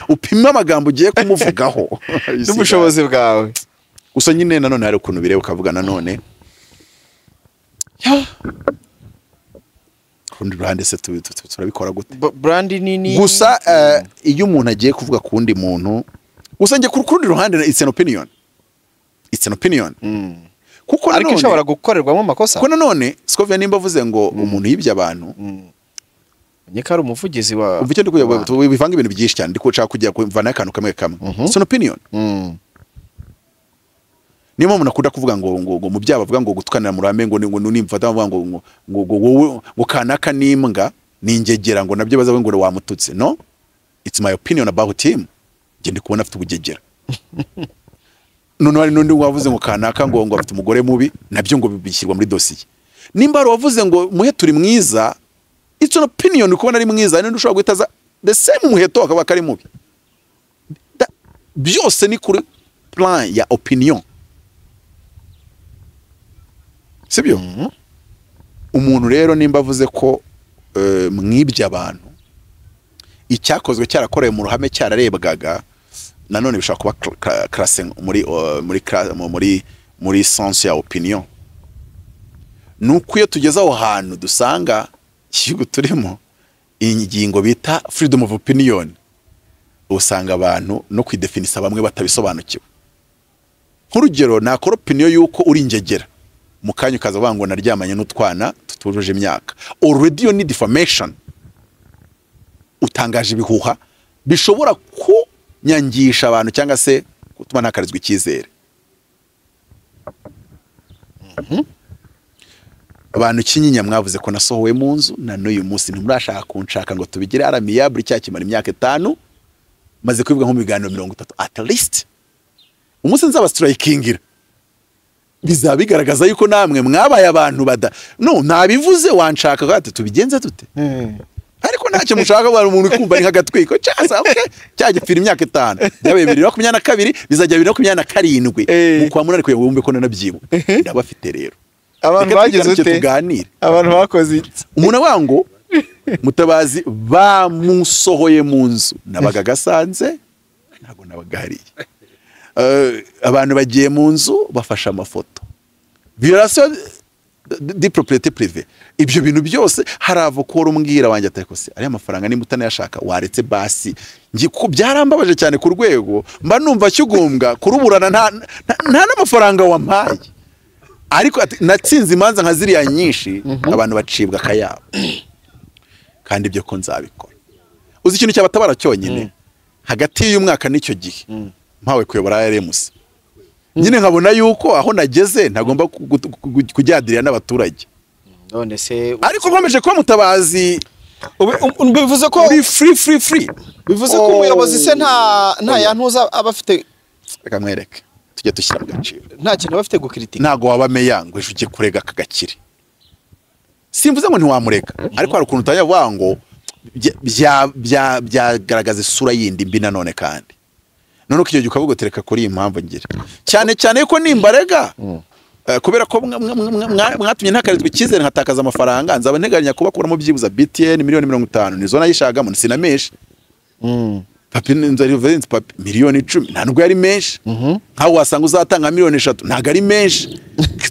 upima amagambo ugiye kumuvugaho n'ubushobozi bwawe gusa nyine nanone hari ukuntu bireba ukavuga nanone kundi ruhande se turabikora gute brand nini gusa iyo umuntu agiye kuvuga kundi muntu gusa nge kurundi ruhande it's an opinion kuko ariko ishobora gukorerwamo amakosa kuko nanone Scovia nimba avuze ngo umuntu yibye abantu nyeka ari umuvugizi wa uvuge ndiko bivanga ibintu byinshi cyane ndiko nshaka kujya kuvana akantu kamwe it's an opinion niyo mpamvu nakunda kuvuga ngo mu byaba bavuga ngo gutukanira mu rame ngo nimfata bavuga ngo kanaka nimbwa ningegera ngo nabyo bazavuga ngo wamututse no it's my opinion about him nge ndi kubona afite ubugegera none wari nundi wavuze ngo kanaka ngo afite umugore mubi nabyo ngo bibishyirwa muri dosiye nimba ari wavuze ngo muhe turi mwiza it's an opinion kubona ari mwiza ninde ushobora guhitaza the same muheto akaba kari mubi byose ni kuri plan ya opinion sibyo umuntu rero nimba avuze ko mwibye abantu icyakozwe cyarakorewe mu ruhame cyararebwaga nanone bishaka kuba classing muri sense ya opinion nuko iyo tugeze aho hantu dusanga ikigo turimo ingingo bita freedom of opinion usanga abantu no kwidefinisa bamwe batabisobanukiwe nk'urugero nakora opinion yuko uri ingegera mukanyu kaza bango naryamanye n'utwana tutujuje imyaka already you need defamation utangaje ibihuha bishobora kunyangisha abantu cyangwa se gutuma ntakarizwa icyizere abantu Kinyinya mwavuze ko nasohowe mu nzu na n'uyu munsi ntimurashaka kunshaka ngo tubigire aramiyable cyakimara imyaka 5 maze kwivuga nko mu biganiro 30 at least umunsi nzaba strikingira bizaba bigaragaza yuko namwe mwabaye abantu bada no nabivuze wanshaka gate tubigenze tute ariko ntacyo mushaka bari umuntu kumva ari nkagatwiko cyasa okay cyagipfira imyaka 5 byabaye 2022 bizajya 2027 mu kwa munani kuye wumve ko nanabyibu ndabafite rero abantu bagize ute tuganire abantu bakoze umuntu wango Mutabazi bamusohoye mu nzu nabaga gasanze ntago nabagahariye abantu bagiye mu nzu bafasha amafoto violation de propriété privée ibyo bintu byose harava ko umbwira wanjye atako se ari amafaranga nimba utanayashaka waretse basi ngi ko byarambabaje cyane ku rwego mba numva cyugumbwa kuruburana nta n'amafaranga wampaye ariko natsinze imanza nka ziriya nyinshi abantu bacibwa kayabo kandi ibyo ko nzabikora uzi ikintu cyabatabara cyonyine hagati y'umwaka n'icyo gihe mpawe kuyobora RMC nyine nkabona yuko aho nageze ntagomba kujyadirira n'abaturage none se ariko nkomeje kuba Mutabazi bivuze ko free bivuze ko umuyobozi se nta yantuza abafite reka mwereke tujye dushyira mu gaciro nta kintu bafite gukritika ntago wabame ngo ejo kurega kagakire simvuze ngo ntiwamureka ariko hari ukuntu utayavuga ngo byagaragaza isura yindi mbi nanone kandi none uko icyo ukavuga tereka kuri iyi mpamvu ngira cyane yuko nimbarega kubera ko mwatumye ntakarizwa icyizere nkatakaza amafaranga nzaba nteganya kuba kuramo byibuza BTN $50,000 nizo nayishagamo sinameshe papi nzari valence papi $10,000 nta nubwo yari menshi nkaho wasanga uzatanga $3,000,000 ntago ari menshi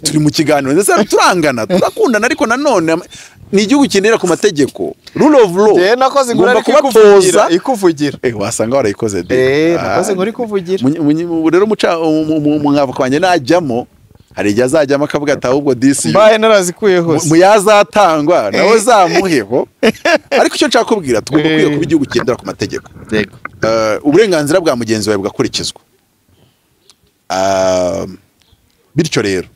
turi mu kiganiro ndetse turangana turakundana ariko nanone ni igihugu kindera ku mategeko rule of law nakoze ngura ikuvugira wasanga warayikoze nakoze ngura ikuvugira rero muca umwava kwanje najyamo hari igihe azajyamo akavuga ati ahubwo disi mbaye narazikuye hose mu yazatangwa nawe zamuheho ariko icyo nshaka kubwira tugomba kwiye kuba igihugu kigendera ku mategeko uburenganzira bwa mugenzi wawe bugakurikizwa bityo rero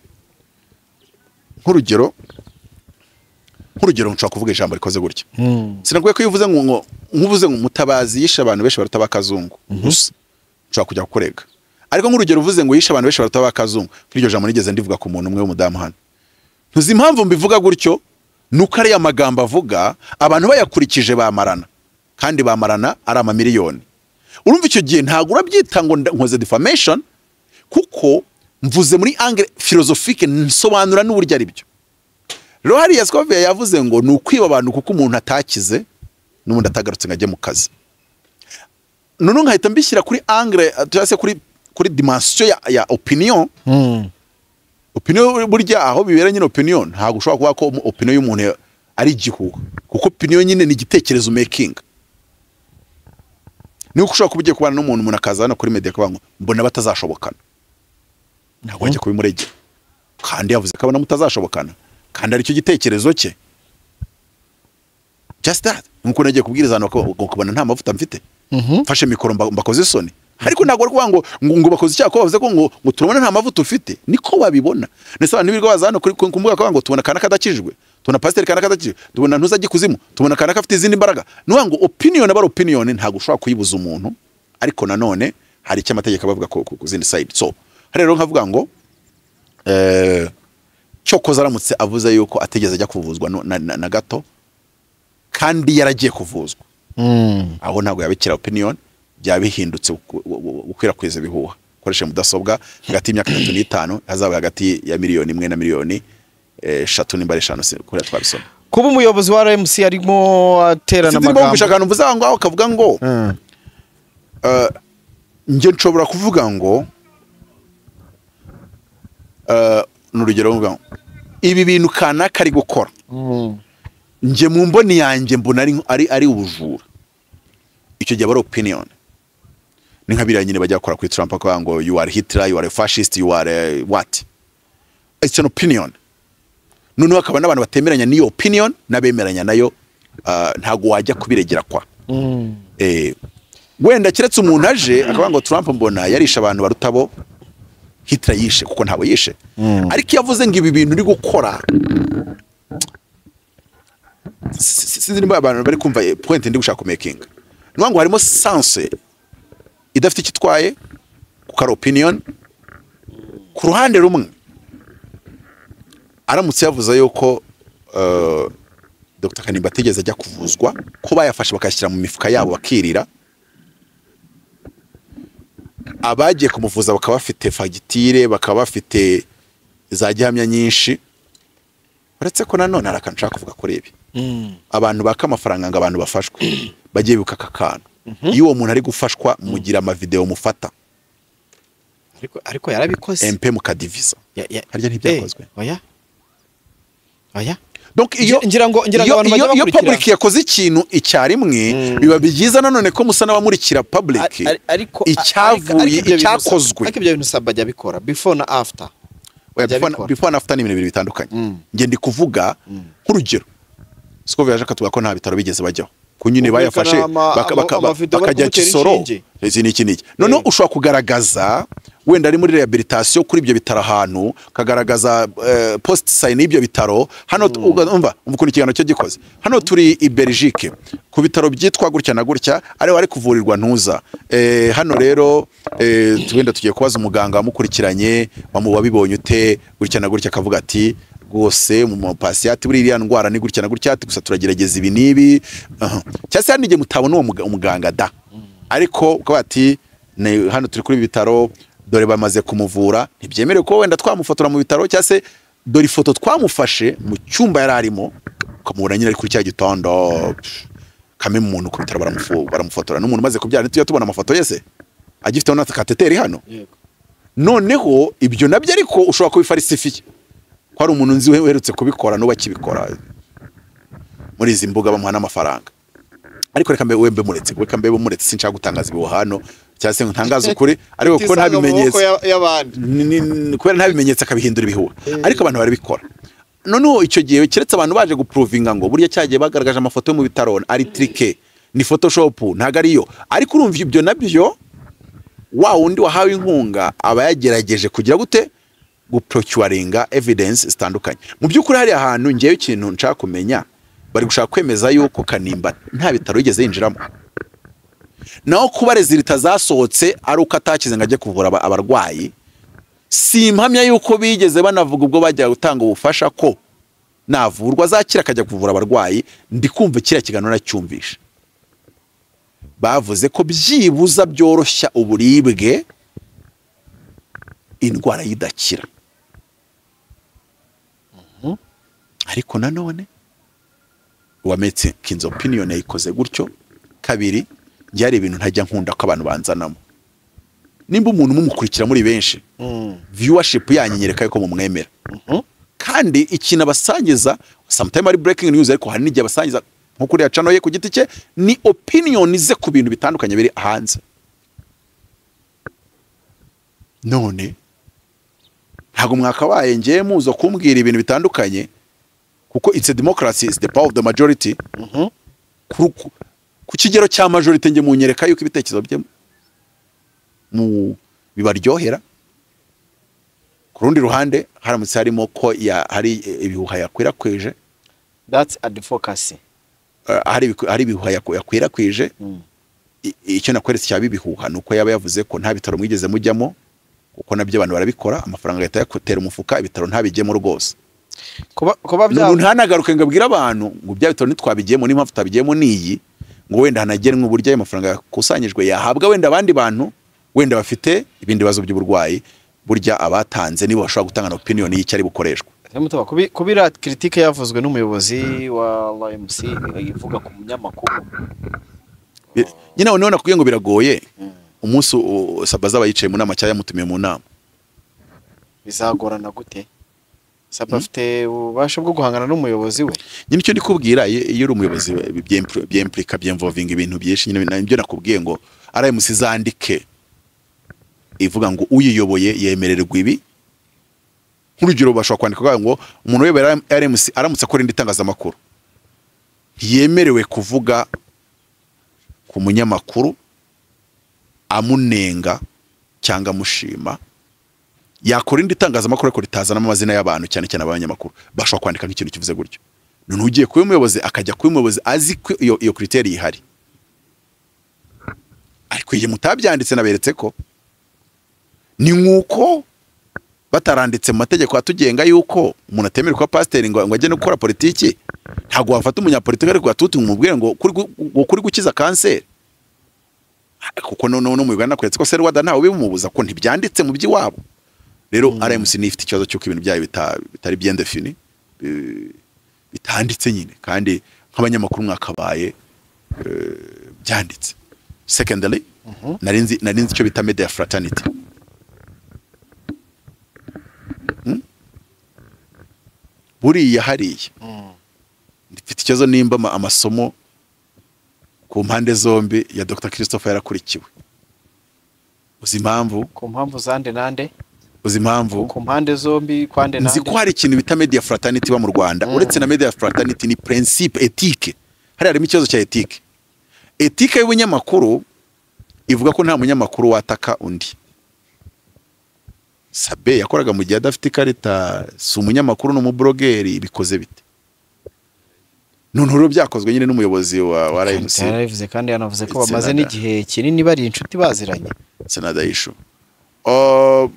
nk'urugero nshobora kuvuga ijambo rikoze gutya sinakwiye ko uvuze ngo Mutabazi yishe abantu benshi baruta bakazungu gusa nshobora kujya kukurega ariko nk'urugero uvuze ngo yishe abantu benshi baruta bakazungu kuri iryo jambo nigeze ndivuga ku muntu umwe w'umudamu hano ntuzi impamvu mbivuga gutyo nuko ari amagambo avuga abantu bayakurikije bamarana kandi bamarana ari amamiliyoni urumva icyo gihe ntabwo urabyita ngo nkoze defamation kuko mvuze muri angle philosophique nsobanura n'uburyo ari byo rero hariya Scovia yavuze ngo ni ukwiba abantu kuko umuntu atakize n'umuntu atagarutse ngo ajye mu kazi none nkahita mbishyira kuri angle cyase kuri dimension ya opinion opinion burya aho bibera nyine opinion ntabwo ushobora kuba ko opinion y'umuntu ari igihuha kuko opinion nyine ni igitekerezo making ni uko ushobora kuba ugiye kubana n'umuntu akaza hano kuri media akavuga ngo mbona batazashobokana ntabwo ajya kubimurege kandi yavuze ko abona mutazashobokana kandi ari cyo gitekerezo cye just that nkuko nagiye kubwiriza abantu bakubona nta mavuta mfite mfashe mikoro mbakoze isoni ariko ntabwo ari kuvuga ngo bakoze icyaha ko bavuze ko ngo turabona nta mavuta ufite niko babibona ndetse abantu nibirwa baza hano ku mbuga akavuga ngo tubona kana kadakijwe tubona pasiteri kana kadakijwe tubona ntuzajye kuzimu tubona kana kafite izindi mbaraga nuvuga ngo opinion aba opinion ntabwo ushobora kuyibuza umuntu ariko nanone hari icyo amategeko bavuga ku zindi side so rero nkavuga ngo cyokoza aramutse avuze yuko ategeze ajya kuvuzwa na gato kandi yaragiye kuvuzwa aho ntabwo yabikira opinion byabihindutse gukwirakwiza ibihuha koresha mudasobwa hagati y'imyaka 3 n'5 hazaba hagati ya miliyoni 1 na miliyoni 3 n'imbare 5 kuri twabisoma kuba umuyobozi wa RMC arimo aterana amagambo ndimo gushaka mvuze aho ngaho akavuga ngo nje nshobora kuvuga ngo n'urugero ngo ibi bintu kanaka ari gukora nje mu mboni yanjye mbona ari ubujura icyo gihe bari opinion ni nka biriya nyine bajya gukora kuri Trump akavuga ngo you are Hitler you are a fascist you are what it's an opinion none akaba n'abantu batemeranya n'iyo opinion nabemeranya nayo ntago wajya kubiregera kwa wenda kiretse umuntu aje akavuga ngo Trump mbona yarisha abantu barutabo Hitler yishe kuko ntabo yishe ariko yavuze ngo ibi bintu uri gukora sinzi nimba abantu bari kumva point ndi gushaka making nwango harimo sense idafite ikitwaye kukara opinion ku ruhande rumwe aramutse yavuze yuko Dr. Kanimba atigeze ajya kuvuzwa ko bayafashe bakashyira mu mifuka yabo bakirira abagiye kumuvuza bakaba bafite fagitire bakaba bafite za gihamya nyinshi uretse ko nanone arakantu nshaka kuvuga kuri ibi abantu baka amafaranga ngo abantu bafashwe bagiye bukaka kantu iyo uwo muntu ari gufashwa mugira ama video mufata ariko yarabikoze MP mukadiviza harya ntibyakozwe oya donc ngira ngo abantu bajya bakurikira public yakoze ikintu icyarimwe biba bigiza nanone ko musana bamurikira public ariko icyakozwe ariko ibyo bintu sabajya bikora before na after before na after ni ibintu bibiri bitandukanye nge ndi kuvuga nk'urugero Scovia yaje katuga ko nta bitaro bigeze bajyaho kunyine bayafashe bakajya Kisoro izi niki none ushobora kugaragaza wenda ari muri rehabilitation kuri ibyo bitaro ahantu kagaragaza post sign y'ibyo bitaro hano umva ukuntu ikigano cyo gikoze hano turi i Belgique ku bitaro byitwa gutya na gutya ari wari kuvurirwa ntuza hano rero twenda tugiye kubaza umuganga wamukurikiranye wabibonye ute gutya na gutya akavuga ati gose mu patient buri iriya ndwara ni gutya na gutya gusa turagerageza ibi nibi cyase hanige mutabona uwo umuganga da ariko ukaba ati hano turi kuri bitaro dore bamaze kumuvura ntibyemerewe ko wenda twamufotora mu bitaro cyase dore ifoto twamufashe mu cyumba yari arimo ukamubona nyine ari kuri cya gitondo kame mu muntu ku bitaro baramufotora n'umuntu maze kubyara ntitujya tubona amafoto yese agifite na kateteri hano noneho ibyo nabyo ariko ushobora kubifalsifiye hari umuntu nzi uherutse kubikora no bakibikora muri izi mbuga bamuha n'amafaranga ariko reka mbe muretse sinshaka gutangaza ibi hano cyangwa se ngo ntangaze ukuri ariko kuko nta bimenyetso kubera nta bimenyetso akabihindura ibihuha ariko abantu barabikora. Noneho icyo gihe keretse abantu baje guprovinga ngo burya cyagiye bagaragaje amafoto yo mu bitaro ari trike ni photoshop ntago ariyo, ariko urumva ibyo nabyo wa wundi wahawe inkunga aba yagerageje kugira gute guprocuringa evidence zitandukanye. Mu by'ukuri hari ahantu ngiye ikintu nshaka kumenya bari gushaka kwemeza yuko Kanimba nta bitaro yigeze yinjiramo, naho kuba rezilita zasohotse ari uko atakize ngo ajye kuvura abarwayi. Si impamya yuko bigeze banavuga ubwo bajya gutanga ubufasha ko navurwa zakira akajya kuvura abarwayi. Ndi kumva kiriya kiganiro nacyumvisha bavuze ko byibuza byoroshya uburibwe indwara y'idakira. Ariko nanone uwametse kinzo opinion yayikoze gutyo. Kabiri byari ibintu ntajya nkunda ko abantu banzanamo. Nimba umuntu mumukurikira muri benshi viewership yanyenyereka yuko mumwemera. Kandi ikintu abasangiza sometimes ari breaking news ariko hari n'igihe abasangiza nko kuri ya channel ye ku giti cye ni opinion ze ku bintu bitandukanye biri hanze. None ntago mwakabaye ngiye muzo kumbwira ibintu bitandukanye kuko it's a democracy, is the power of the majority. Ku kigero cya majority nge munyereka yuko ibitekerezo bye mu bibaryohera. Ku rundi ruhande haramutse harimo ko hari ibihuha yakwirakweje, that's advocacy. Hari ibihuha yakwirakweje. Icyo nakweretse cya bibihuha nuko yaba yavuze ko nta bitaro mwigeze mujyamo kuko nabyo abantu barabikora amafaranga leta yakotera umufuka ibitaro ntabigemo rwose. Kuba bya ntanagaruke ngabwira abantu ngo bya bitaro nitwabigiyemo n'impamvu tutabigiyemo niyi ngo wenda hanagenwe uburyo amafaranga yakusanyijwe yahabwa wenda abandi bantu wenda bafite ibindi bibazo by'uburwayi. Burya abatanze nibo bashobora gutanga na opinion y'icyo ari bukoreshwa. Kubira critique yavuzwe n'umuyobozi wa LMC ivuga ku munyamakuru. Nyine none nakubwiye ngo biragoye. Umunsi Sabaza bayicaye mu nama cyaya mutumiye mu nama. Bizagorana gute? Saba afite ubasha bwo guhangana n'umuyobozi we. Nyine icyo ndikubwira iyo uri umuyobozi byimplika byinvolving ibintu byinshi. Nyine ibyo nakubwiye ngo RMC zandike ivuga ngo uyiyoboye yemererwa ibi. Nk'urugero bashobora kwandika ngo umuntu uyobora RMC aramutse akora indi tangazamakuru yemerewe kuvuga ku munyamakuru amunenga cyangwa mushima. Yakora indi tangazamakuru ariko ritazana amazina y'abantu cyane cyane abanyamakuru bashobora kwandika nk'ikintu kivuze gutyo. None ugiye kuba umuyobozi akajya kuba umuyobozi azi ko iyo criteria ihari, ariko iye mutabyanditse naberetse ko ni nkuko bataranditse mu mategeko atugenga yuko umuntu atemerwa kuba pasiteri ngo ajye no gukora politiki. Ntabwo wafata umunyapolitiki ariko atuti umubwire ngo kuri gukiza kanseri kuko no mu Uganda nakwetse ko Serwada ntawe bimubuza ko ntibyanditse mu by'iwabo. Rero RMC nifite ikibazo cyo ibintu byayo bitari bien defini bitanditse nyine kandi nk'abanyamakuru mwakabaye byanditse. Secondly narinzi icyo bita media fraternity. Buriya hariya ndifite ikibazo nimba amasomo ku mpande zombi ya Dr. Christopher yarakurikiwe. Uzi impamvu? Ku mpamvu zande nande? Uzi impamvu? Ku mpande zombi kwande nande? Nzi ko hari ikintu bita media fraternity mu Rwanda. Uretse na media fraternity ni principe ethique. Hari harimo ikibazo cya ethique. Ethique y'ubunyamakuru ivuga ko nta munyamakuru wataka undi. Sabe yakoraga mu gihe adafite ikarita, si umunyamakuru no mu blogeri bikoze bite? None rero byakozwe nyine n'umuyobozi wa RMC. Yaravuze kandi yanavuze ko bamaze n'igihe kinini bari inshuti baziranye. Senada issue.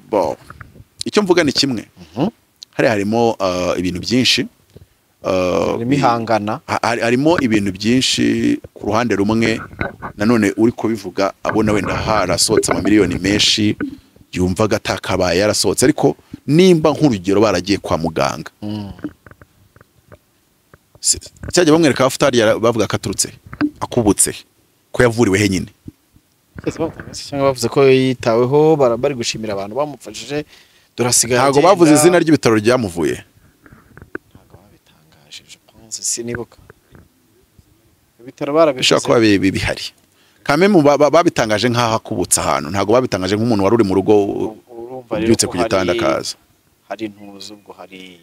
Bo. Icyo mvuga ni kimwe. Harimo ibintu byinshi. Imihangana. Harimo ibintu byinshi ku ruhande rumwe nanone uri ko bivuga abona wenda harasohotse amamiliyoni menshi yumvaga atakabaye yarasohotse ariko nimba nk'urugero baragiye kwa muganga. Cyajya bamwereka afutari bavuga katurutse akubutse ko yavuriwe he nyine. Cyangwa bavuze ko yitaweho bari gushimira abantu bamufashije durasigaye. Ntago bavuze izina ry'ibitaro ryamuvuye. Ntago babitangaje je pense sinibuka. Ibitaro barabishaka kuba bihari. kameme babitangaje nk'aho akubutse ahantu ntabwo babitangaje nk'umuntu wari uri mu rugo ubyutse ku gitanda kaza hari intuzo ubwo hari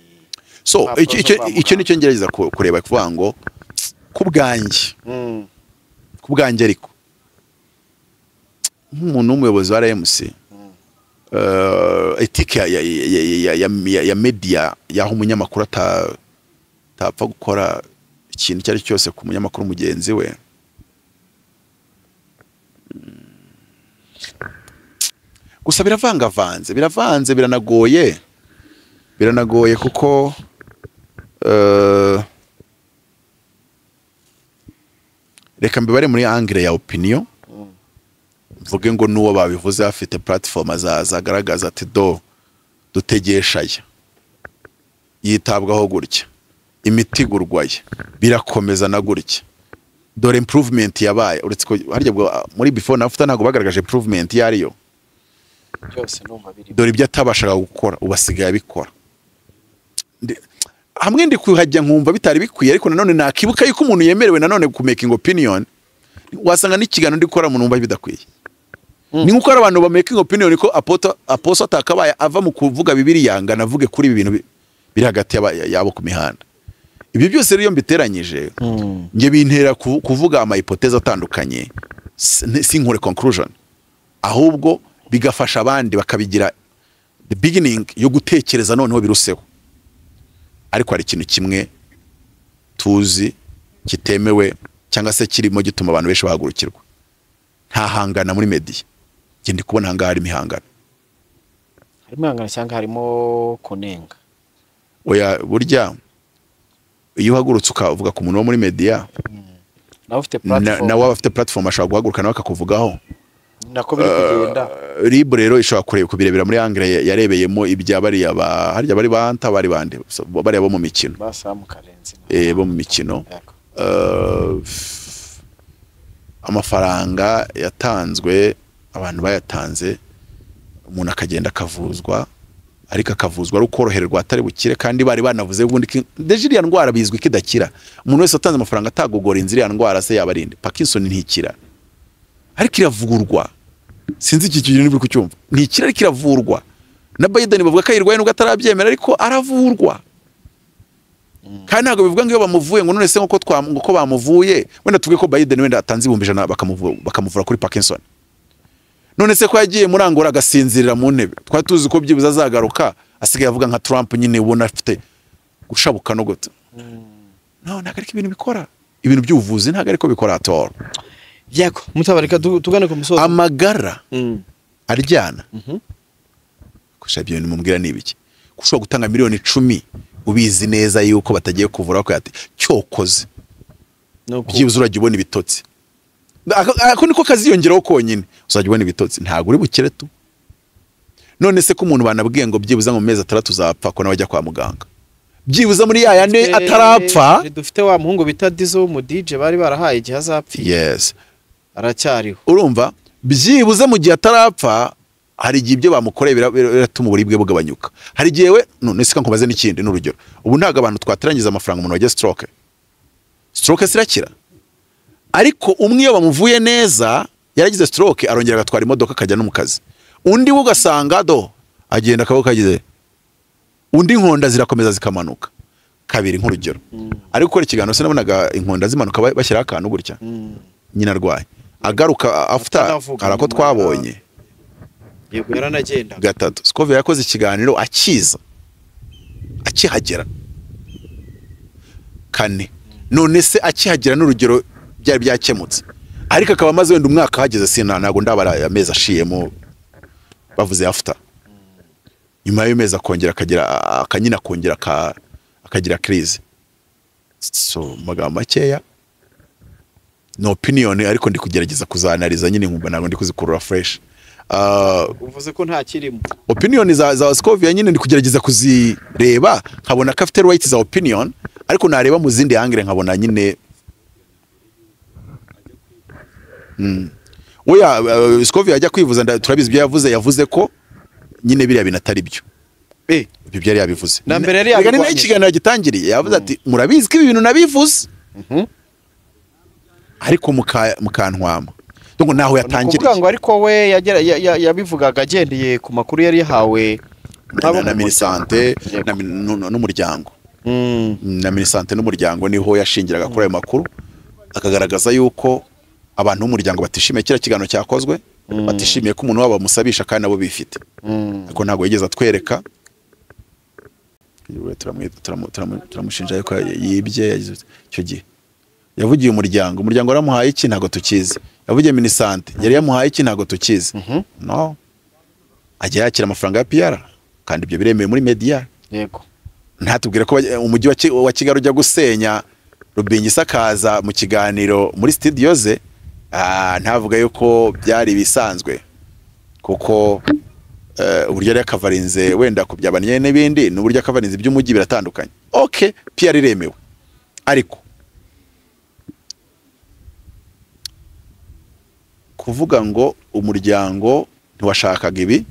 so icyo nicyo ngerageza kureba kuvuga ngo ku bwanjye ariko nk'umuntu w'umuyobozi wa RMC etike ya media yaho umunyamakuru atapfa gukora ikintu icyo ari cyose ku munyamakuru mugenzi we gusa biravanze biranagoye kuko reka mbibare muri angle ya opinion mvuge ngo nuwo babivuze afite platform azagaragaza ati dutegeshaya yitabwaho gutya imiti gurwaye birakomeza na gutya dore improvement yabaye uretse ko harya muri before na after ntago bagaragaje improvement yariyo byose numva biri dore ibyo atabashaga gukora ubasigaye abikora hamwe ndi kuhajya nkumva bitari bikwiye ariko nanone nakibuka yuko umuntu yemerewe nanone ku making opinion wasanga n'ikigano ndi gukora umuntu umva bidakwiye ni nkuko abantu ba making opinion ko aposto atakabaye ava mu kuvuga Bibiliya ngana avuge kuri ibi bintu biri hagati yabo ku mihanda ibyo byose rero mbiteranyije nge bintera kuvuga ama hypothèse atandukanye si nkore conclusion ahubwo bigafasha abandi bakabigira the beginning yo gutekereza noneho biruseho ariko hari ikintu kimwe tuzi kitemewe cyangwa se kirimo gituma abantu benshi bahagurukirwa nta hangana muri media ndi kubona hanga hari imihangana cyangwa harimo kunenga oya burya iyo uhagurutse ukavuga ku muntu wo muri media nawe afite platform ashobora guhaguruka nawe akakuvugaho nako biri kugenda libre rero ishobora kubirebera muri angle yarebeyemo ibyabari harya bari banta bari bande bari abo mu mikino basamu karenzi bo mu mikino amafaranga yatanzwe abantu bayatanze umuntu akagenda akavuzwa ariko akavuzwa ari ukoroherwa atari bukire kandi bari banavuze ubundi dejiriya ndwara bizwi kidakira umuntu wese atanze amafaranga atagogora inzira ya ndwara se yabarinde Parkinson ntikira ariko iravurwa sinzi iki kintu niba uri kucyumva ntikira ariko iravurwa na Biden bavuga ko ayirwaye nubwo atarabyemera ariko aravurwa kandi ntabwo bivuga ngo iyo bamuvuye ngo none se nko bamuvuye wenda tuvuge ko Biden wenda atanze 100,000 bakamuvura kuri Parkinson none se ko yagiye muri Angola agasinzirira mu ntebe twari tuzi ko byibuze azagaruka asigaye avuga nka Trump nyine ubona afite gushabuka no gute ntabwo ariko ibintu bikora ibintu by'ubuvuzi ntabwo ariko bikora atoro yego mutabarika tugane ku musozo amagara aryana kusha ibyo nimubwira nibiki kushobora gutanga miliyoni 10 ubizi neza yuko batagiye kuvura ko yati cyokoze byibuze urajya ubona ibitotsi ako niko kaziyongeraho konyine uzajya ubona ibitotsi ntabwo uri bukire tu none se ko umuntu banabwiye ngo byibuze mu mezi 3 uzapfa ko nawe ajya kwa muganga byibuze muri yane atarapfa dufite wa muhungu bita Dizo mu DJ bari barahaye igihe azapfa yes aracyariho urumva byibuze mu gihe atarapfa hari igihe ibyo bamukoreye biratuma uburibwe bugabanyuka hari igihe we none se kankubaze n'ikindi n'urugero ubu ntago abantu twatarangiza amafaranga umuntu wagiye stroke sirakira ariko umwe iyo bamuvuye neza yaragize stroke arongera agatwara imodoka akajya no mu kazi undi ugasanga agenda akabo kagize undi inkonda zirakomeza zikamanuka kabiri nk'urugero ariko gukora ikiganiro se nabonaga inkonda zimanuka bashyira akantu gutya nyina arwaye agaruka after arako twabonye yego yaranagenda gatatu Scovia yakoze ikiganiro akihagera kane none se akihagera n'urugero byari byakemutse ariko akaba amaze wenda umwaka hageze sina nago ndabara amezi ashiyemo bavuze after nyuma y'amezi akongera akagira akanyina kongera akagira crise so magambo makeya no opinion ariko ndi kugerageza kuzanaliza nyine nkumva nago ndi kuzikurura fresh uvuze ko nta kirimo opinion za Scovia nyine ndi kugerageza kuzireba nkabona ko afite right za opinion ariko nareba mu zindi angle nkabona nyine oya Scovia ajya kwivuza turabizi ibyo yavuze ko nyine biriya binatari byo ibyo byari yabivuze na mbere yari yabiganye n'ikiganiro gitangiriye yavuze ati murabizi ko ibi bintu nabivuze ariko mukantwama donc naho kuvuga yatangiriye ngo ariko we yabivugaga agendeye ku makuru yari yahawe na Minisante n'umuryango na Minisante n'umuryango niho yashingiraga kuri ayo makuru akagaragaza yuko abantu b'umuryango batishimiye kira kiganiro cyakozwe batishimiye ko umuntu wabo bamusabisha kandi nabo bifite ariko ntabwo yigeze atwereka turamushinja yuko yibye icyo gihe yavugiye umuryango waramuhaye iki ntabwo tukizi yavugiye Minisante yari yamuhaye iki ntabwo tukizi no ajya yakira amafaranga ya PR kandi ibyo biremewe muri media yego ntatubwire ko umujyi wa Kigali ujya gusenya Rubingi isakaza mu kiganiro muri studio ze ntavuga yuko byari bisanzwe kuko uburyo yari akavarinze wenda kubyabanye n'ibindi n'uburyo akavarinze by'umujyi biratandukanye okay PR iremewe ariko kuvuga ngo umuryango ntiwashakaga ibi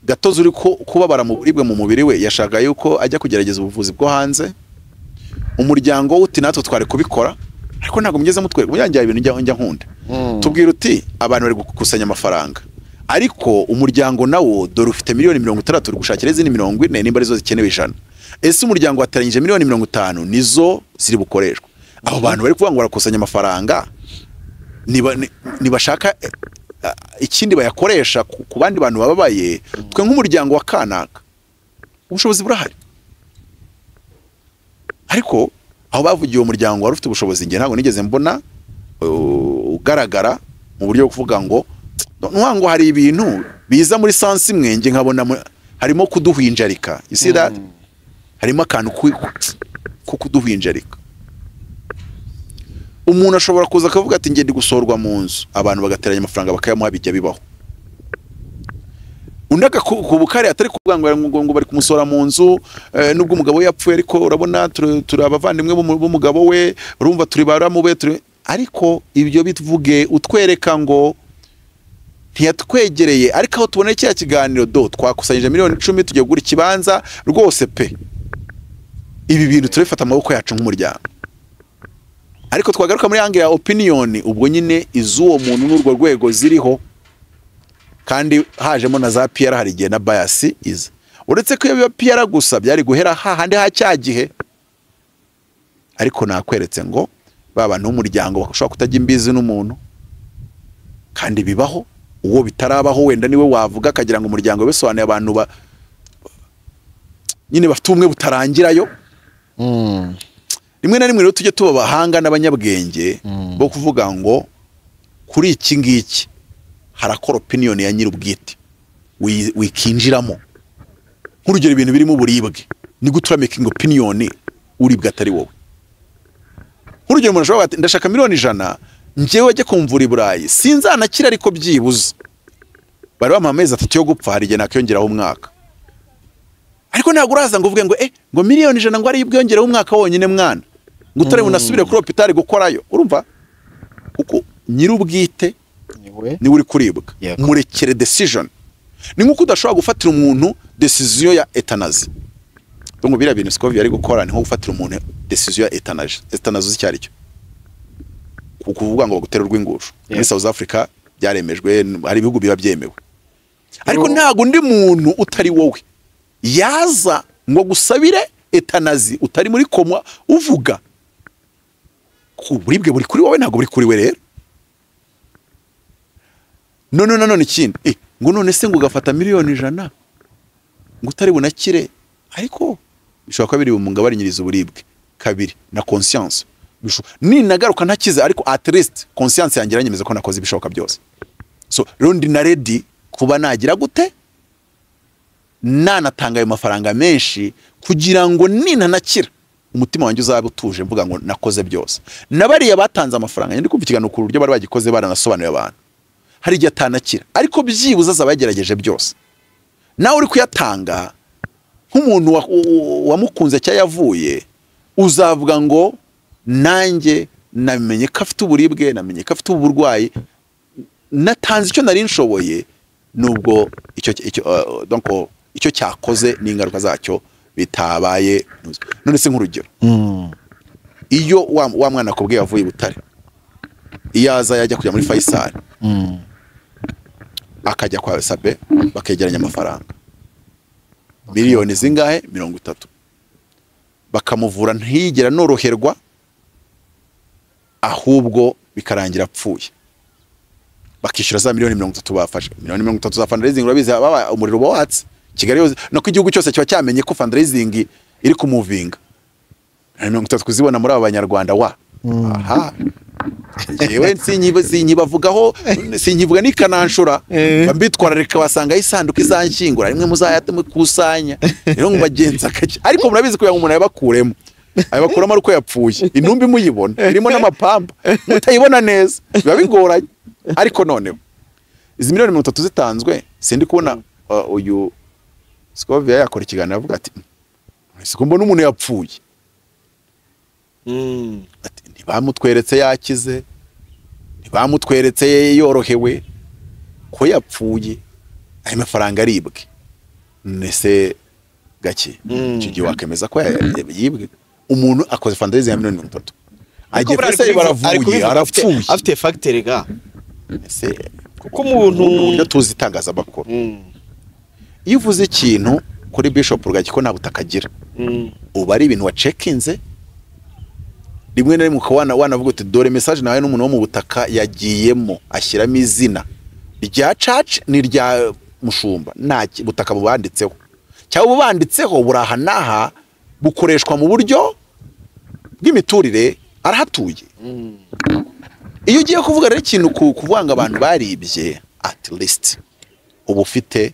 Gatozi uri kubabara mu buribwe mu mubiri we yashaka yuko ajya kugerageza ubuvuzi bwo hanze umuryango uti natwe twari kubikora ariko ntabwo mugeze mutwe muyangiye ibintu njya nkunda tubwira uti abantu bari gukusanya amafaranga ariko umuryango nawo dore ufite miliyoni 60 uri gushakira izindi 40 nimba arizo zikenewe ijana ese umuryango wateranyije miliyoni 50 nizo ziri bukoreshwa abo bantu bari kuvuga ngo barakusanya amafaranga nibashaka ikindi bayakoresha ku bandi bantu bababaye twe nk'umuryango wa kanaka ubushobozi burahari ariko aho bavugiye umuryango wari ufite ubushobozi nge ntabwo nigeze mbona ugaragara mu buryo bwo kuvuga ngo nwango hari ibintu biza muri sansi mwenge nkabona harimo kuduhwinjarika you see that harimo akantu ko kuduhwinjarika umuntu ashobora kuza akavuga ati ngende gusorwa mu nzu abantu bagateranya amafaranga bakayamuha bijya bibaho undaga kubukare atari kuvuga ngo bari kumusora mu nzu nubwo umugabo yapfuye ariko urabona turi abavandimwe b'umugabo we urumva turi baramube ariko ibyo bitvuge utwereka ngo ntiyatwegereye ariko aho tuboneye cya kiganiro twakusanyije miliyoni 10 tugiye kugura ikibanza rwose pe ibi bintu turifata amaboko yacu nk'umuryango ariko twagaruka muri angle ya opinion ubwo nyine izuwo muntu n'urwo rwego ziriho kandi hajemo na za PR hari gihe na bias iza uretse ko iyo PR gusa byari guhera hahandi hacyagihe ariko nakweretse ngo babantu b'umuryango bashobora kutajya imbizi n'umuntu kandi bibaho uwo bitarabaho wenda niwe wavuga akagira ngo umuryango bisobanuye abantu nyine bafite umwe butarangirayo rimwe na rimwe rero tujye tuba bahanga n'abanyabwenge bo kuvuga ngo kuri iki ngiki harakora opinion ya nyir'ubwite wikinjiramo nk'urugero ibintu birimo uburibwe ni gutura making opinion uribwa atari wowe nk'urugero umuntu ashobora ati ndashaka miliyoni 100 njyewe ajye kumvura i Burayi sinzanakira ariko byibuze bari bampa amezi 3 yo gupfa hari igihe nakiyongeraho umwaka ariko ntabwo uraza ngo uvuge ngo ngo miliyoni 100 ngo ari ibwiyongeraho umwaka wonyine mwana ngo utari bunasubire kuri hospital gukorayo urumva kuko nyir'ubwite ni uri kuribwa murekere decision ni nkuko udashobora gufatira umuntu decision ya euthanasie donc bira bintu Scovia ari gukora ni nko gufatira umuntu decision ya euthanasie icyari cyo kuvuga ngo bagutera urw'ingusho muri South Africa byaremejwe hari ibihugu biba byemewe ariko ntago undi muntu utari wowe yaza ngo gusabire euthanasie utari muri koma uvuga kuburibwe buri kuri wowe ntago buri kuri we rero none ikindi ngo none se ngo ugafata miliyoni 100 ngo utari bunakire ariko bishobora kuba biri bumungabarinyiriza uburibwe kabiri na conscience ni nagaruka ntakize ariko at least conscience yangira nyemeza ko nakoze ibishoboka byose so rero ndi na ready kuba nagira gute nanatanga ayo mafaranga menshi kugira ngo ninanakira umutima wanjye uzaba utuje mvuga ngo nakoze byose nabariye batanze amafaranga ndi kumva ikiganiro ku buryo bari bagikoze baranasobanuye abantu hari igihe atanakira ariko byibuze azabagerageje byose nawe uri kuyatanga nk'umuntu wamukunze cya yavuye uzavuga ngo nanjye namenye ko afite uburibwe namenye ko afite uburwayi natanze icyo nari nshoboye nubwo icyo cyakoze n'ingaruka zacyo bitabaye none se nk'urugero iyo wa mwana akubwiye avuye Butare iyo aza yajya kujya muri Faisal akajya kwa Sabe bakegeranya amafaranga miliyoni zingahe 30 bakamuvura ntiyigera noroherwa ahubwo bikarangira apfuye bakishyura za miliyoni 30 bafashe miliyoni 30 za fundraising urabizi baba umuriro watse Kigali yose no ku igihugu cyose kiba cyamenye ko fundraising iri kumuvinga 30 kuzibona muri abanyarwanda wa aha yewe sinyibavugaho sinyivuga nikananshura bambitwara reka basanga isanduku izanshyingura rimwe muzayatwe kusanya rero ngubagenza kake ariko murabizi ko umuntu yabakuremo abakuramo ari uko yapfuye intumbi muyibona irimo n'amapamba mutayibona neza biba bigoranye ariko noneho izi miliyoni 30 zitanzwe sindi kubona uyu Scovia yakora ikiganiro avuga ati siko mbona umuntu yapfuye ati ntibamutweretse yakize ntibamutweretse yorohewe ko yapfuye ayo mafaranga aribwe nese gake gihe wakemeza ko yibwe umuntu akoze fundraising ya miliyoni 30 agiye pesa baravuye arapfuye afite factor ga ese kuko umuntu tuzi itangaza bakora iyo uvuze ikintu kuri Bishop Rugagi ko nta butakagira uba ari ibintu wacekinze rimwe na rimwe wanavuga uti dore message nawe n'umuntu wo mu butaka yagiyemo ashyiramo izina rya church ni rya mushumba nta butaka bubanditseho cyangwa bubanditseho burahanaha bukoreshwa mu buryo bw'imiturire arahatuye iyo ugiye kuvuga rero ikintu kuvanga abantu baribye at least ubu ufite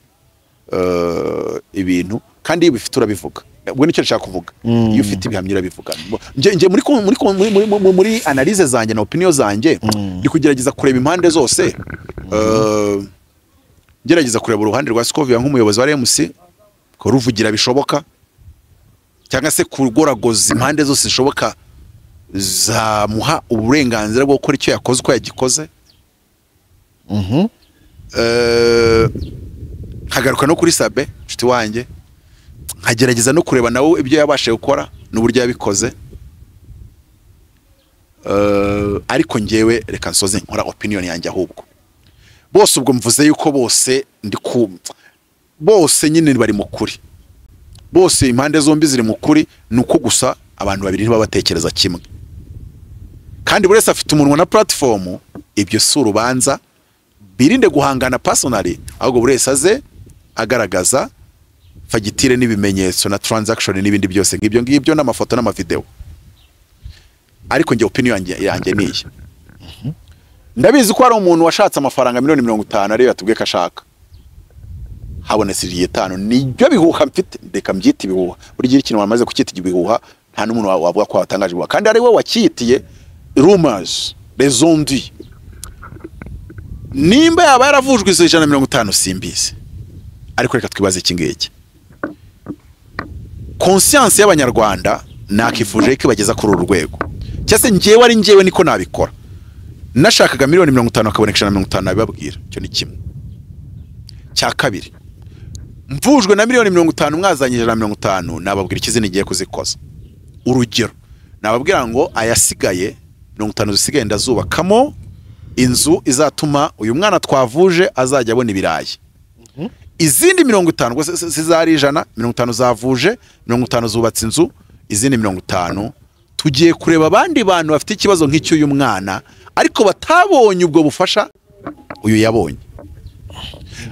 ibintu kandi iyo bifite urabivuga ubwo nicyo nshaka kuvuga iyo ufite ibihamya urabivuga nje muri analyse zanjye na opinion zanjye ndi kugerageza kureba impande zose gerageza kureba uruhande rwa Scovia nk'umuyobozi wa RMC ko ruvugira bishoboka cyangwa se kugoragoza impande zose zishoboka zamuha uburenganzira bwo gukora icyo yakoze uko yagikoze nkagaruka no kuri Sabe nshuti wanjye nkagerageza no kureba nawe ibyo yabashe gukora n'uburyo yabikoze ariko ngewe reka nsoze nkora opinion yanjye ahubwo bose ubwo mvuze yuko bose bose nyine bari mu kuri bose impande zombi ziri mu kuri nuko gusa abantu babiri ntibabatekereza kimwe kandi buri wese afite umunwa na platform ibyo si urubanza birinde guhangana personally ahubwo buri wese aze agaragaza fagitire n'ibimenyetso na transaction n'ibindi byose ngibyo n'amafoto n'amavideo ariko nge opinion yanjye niyi ndabizi ko ari umuntu washatse amafaranga miliyoni 50 ariyo yatubwiye ko ashaka habonetse 5 nibyo bihuha mfite ndeka mbyita ibihuha buri gihe ikintu wamaze kukita ibihuha nta n'umuntu wavuga ko watangaje ibihuha kandi ari we wakitiye rumors les ondes nimba yaba yaravujwe 150 simbizi ariko reka twibaze iki ngiki conscience y'abanyarwanda nakifuje ko bageza kuri uru rwego cyase ngewe ari ngewe niko nabikora nashakaga miliyoni 50 akabonekesha na 50 nabibabwira cyo ni kimwe cya kabiri mvujwe na miliyoni 50 mwazanyije na 50 nababwira ikizini giye kuzikoza urugero nababwira ngo ayasigaye 50 zisigaye ndazubakamo inzu izatuma uyu mwana twavuje azajya abona ibirayi izindi 50 zizari 150 zavuje 50 zubatse inzu izindi 50 tugiye kureba abandi bantu bafite ikibazo nk'icyo uyu mwana ariko batabonye ubwo bufasha uyu yabonye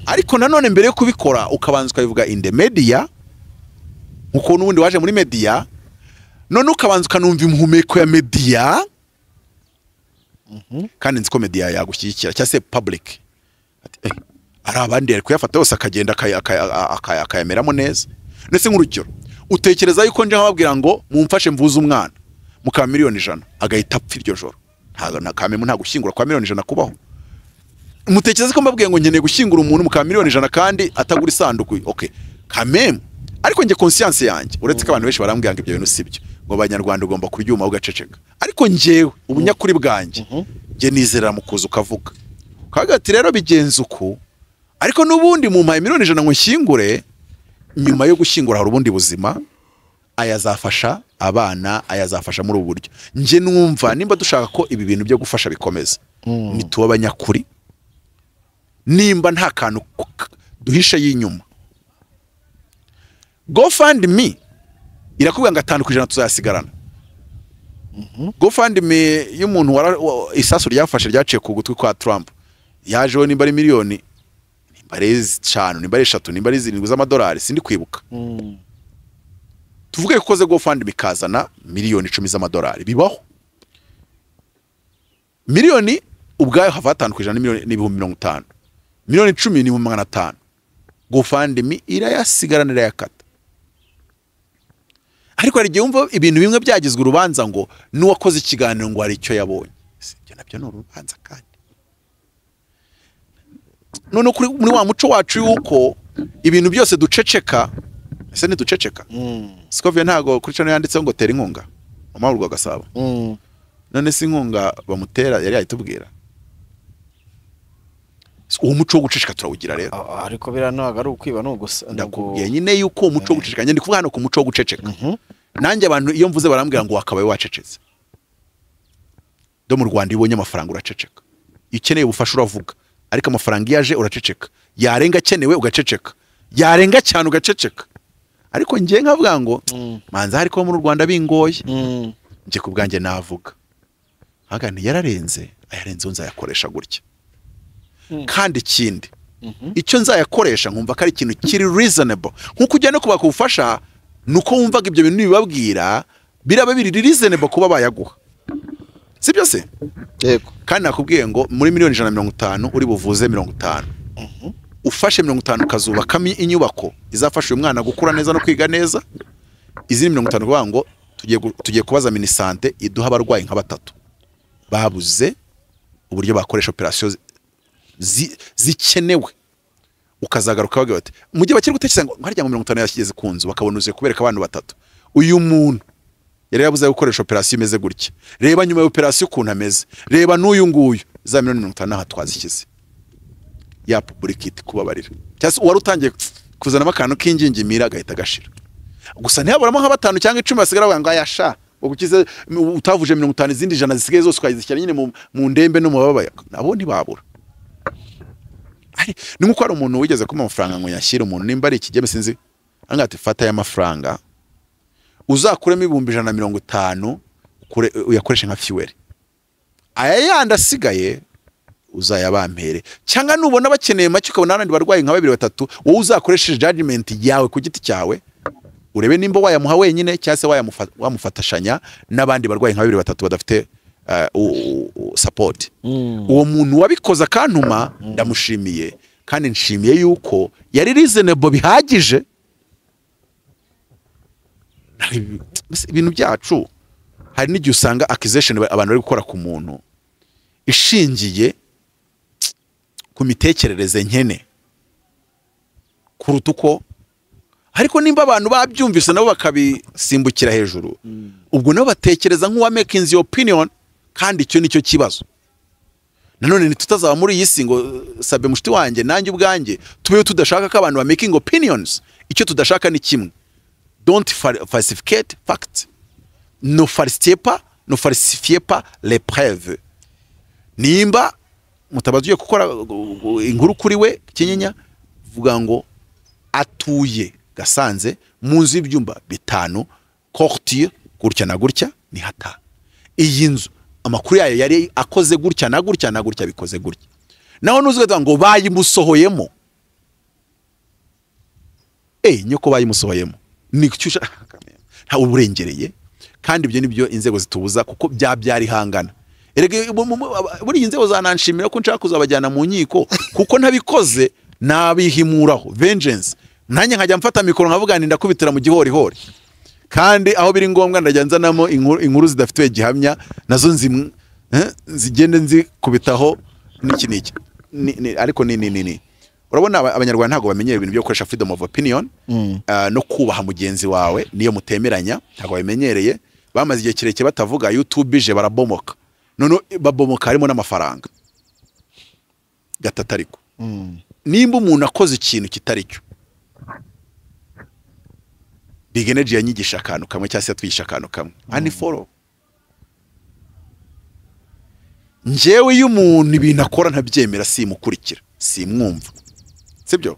ariko nanone mbere yo kubikora ukabanza ukabivuga in the media uko n'ubundi waje muri media none ukabanza ukanumva imhumeko ya media kandi nzi ko media yagushyigikira cyangwa se public ari abandi ari kuyafata yose akagenda akayameramo neza ndetse nk'urugero utekereza yuko nje nkababwira ngo mumfashe mvuze umwana muka miliyoni 100 agahita apfa iryo joro nta gushyingura kwa miliyoni 100 kubaho mutekereza ko mbabwiye ngo nkeneye gushyingura umuntu muka miliyoni 100 kandi atagura isanduku okay kameme ariko nge conscience yanjye uretse ko abantu benshi barambwira ngo ibyo bintu sibyo ngo abanyarwanda ugomba kuryuma ugaceceka ariko ngewe ubunyakuri bwanjye nge nizera mu kuza ukavuga kagati rero bigenze uko ariko nubundi mu mpaye miliyoni 100 ngo nshyingure nyuma yo gushyingura hari ubundi buzima ayazafasha abana ayazafasha muri ubu buryo nge numva nimba dushaka ko ibi bintu byo gufasha bikomeza nituba abanyakuri nimba nta kantu duhishe y'inyuma. GoFundMe irakubwira ngo 5% tuzayasigarana. GoFundMe y'umuntu isasu ryafashe ryaciye ku gutwi kwa Trump yajeho nimba ari miliyoni nimba ari 5 nimba ari 3 nimba ari 7 z'amadolari sindi kwibuka. Tuvuge ko koze GoFundMe kazana miliyoni 10 z'amadolari bibaho. Miliyoni ubwayo hava 5% ni ibihumbi 50. Miliyoni 10 ni 500. GoFundMe irayasigaranira yakata. Ariko hari igihe umva ibintu bimwe byagizwe urubanza ngo n'uwakoze ikiganiro ngo hari icyo yabonye. Ibyo nabyo ni urubanza kandi. None muri wa muco wacu yuko ibintu byose duceceka, ese ni duceceka. Scovia ntago kuri channel yanditseho ngo tera inkunga. Amahurwa gasaba. None si inkunga bamutera yari yahitubwira. Uwo muco wo guceceka turawugira rero. Ariko biranaga ari ukwiba no gusa. Ndakubwiye nyine yuko umuco wo guceceka ndi kuvuga hano ku muco wo guceceka. Nanjye abantu iyo mvuze barambwira ngo wakabaye wacecetse. Do mu Rwanda ibonye amafaranga uraceceka. Ikeneye ubufasha uravuga. Ariko amafaranga yaje uraceceka. Yarenga kenewe ugaceceka. Yarenga cyane ugaceceka. Ariko ngiye nkavuga ngo manza hariko mu Rwanda bingoye. Nje kubwanjye navuga. Hagani yararenze, ayarenze nzayakoresha gutya. Kandi ikindi icyo nzayakoresha nkumva ko ari ikintu kiri reasonable nkuko ujya no kubaka ubufasha nuko wumvaga ibyo bintu bibabwira biraba biri reasonable kuba bayaguha. Sibyo se? Yego. Kandi nakubwiye ngo muri miliyoni 150 uri buvuze 50. Ufashe 50 kazubakamo inyubako izafasha uyu mwana gukura neza no kwiga neza. Izindi 50 kuvuga ngo tugiye kubaza minisante iduha abarwayi nka 3 babuze uburyo bakoresha operation zikenewe. Ukazagaruka bagira bati mujye bakiri gutekereza ngo harya ngo 50 yashyize kunzu bakabona uze kubereka abantu 3. Uyu muntu yari yabuze gukoresha operation imeze gutya. Reba nyuma ya operation ukuntu ameze. Reba n'uyu nguyu za 50 naha twazishyize. Ya publicity kubabarira. Cyase wari utangiye kuzana amakano k'ingingimira agahita gashira. Gusa ntihaburamo nka 5 cyangwa 10 basigara banga yasha. Ugukize utavuje 50 izindi jana zisigaye zose ukazishyira nyine mu ndembe no mu babaya. Nabo ntibabura. Ni nkuko ari umuntu wigeze kuma amafaranga ngo yashyira umuntu nimba ari ikigeme sinzi angati fata ya mafaranga uzakuremo 150 uyakoresha nka fuel aya yandi asigaye uzayabampere cyangwa nubona bakeneye make ukabona abandi barwayi nka 2 3 wowe uzakoresha judgment yawe ku giti cyawe urebe nimba wayamuha wenyine cyase wamufatashanya n'abandi barwayi nka 2 3 badafite support. Uwo muntu wabikoza kantuma ndamushimiye kandi nshimiye yuko yari reasonable bihagije. Ibintu byacu hari n'igihe usanga accusation abantu bari gukora ku muntu ishingiye ku mitekerereze nkene kuruta uko ariko nimba abantu babyumvise nabo bakabisimbukira hejuru ubwo nabo batekereza nk'uwa making the opinion. Kandi icyo nicyo kibazo. Nanone ntitutazaba muri iyi si ngo sabe mushiti wanjye nanjye ubwanjye tubeyo tudashaka ko abantu ba making opinions. Icyo tudashaka ni kimwe. Don't falsificate facts. Ne falsifiez pas les preuves. Nimba mutabazuye gukora inkuru kuri we kinyinya vuga ngo atuye Gasanze mu nzu y'ibyumba 5 quartier gutya na gutya ni hata. Iyi nzu amakuru yayo yari akoze gutya na gutya na gutya bikoze gutya. Naho nuzwe ngo bayimusohoyemo. Nyoko bayimusohoyemo. Ni cyusha nta uburengereye kandi ibyo nibyo inzego zitubuza kuko byari hangana. Erege buri inzego zananshimira ko nshaka kuzabajyana mu nkiko kuko ntabikoze nabihimuraho vengeance. Nanye nkajya mfata mikoro nkavuga ndakubitira mu gihori hori. Kandi aho biri ngombwa ndajya nzanamo inkuru zidafite gihamya nazo zigende nzikubitaho n'iki ariko ni urabona abanyarwanda ntago bamenyera ibintu byo gukoresha freedom of opinion no kubaha mugenzi wawe niyo mutemeranya ntago bamenyereye bamaze igihe kirekire batavuga YouTube bije barabomoka none babomoka harimo n'amafaranga gatatariko nimba umuntu akoze ikintu kitari cyo Big Energy yanyigisha akantu kamwe cyase twisha akantu kamwe ani follow njyewe iyo umuntu ibintu akora ntabyemera simukurikira simwumva sibyo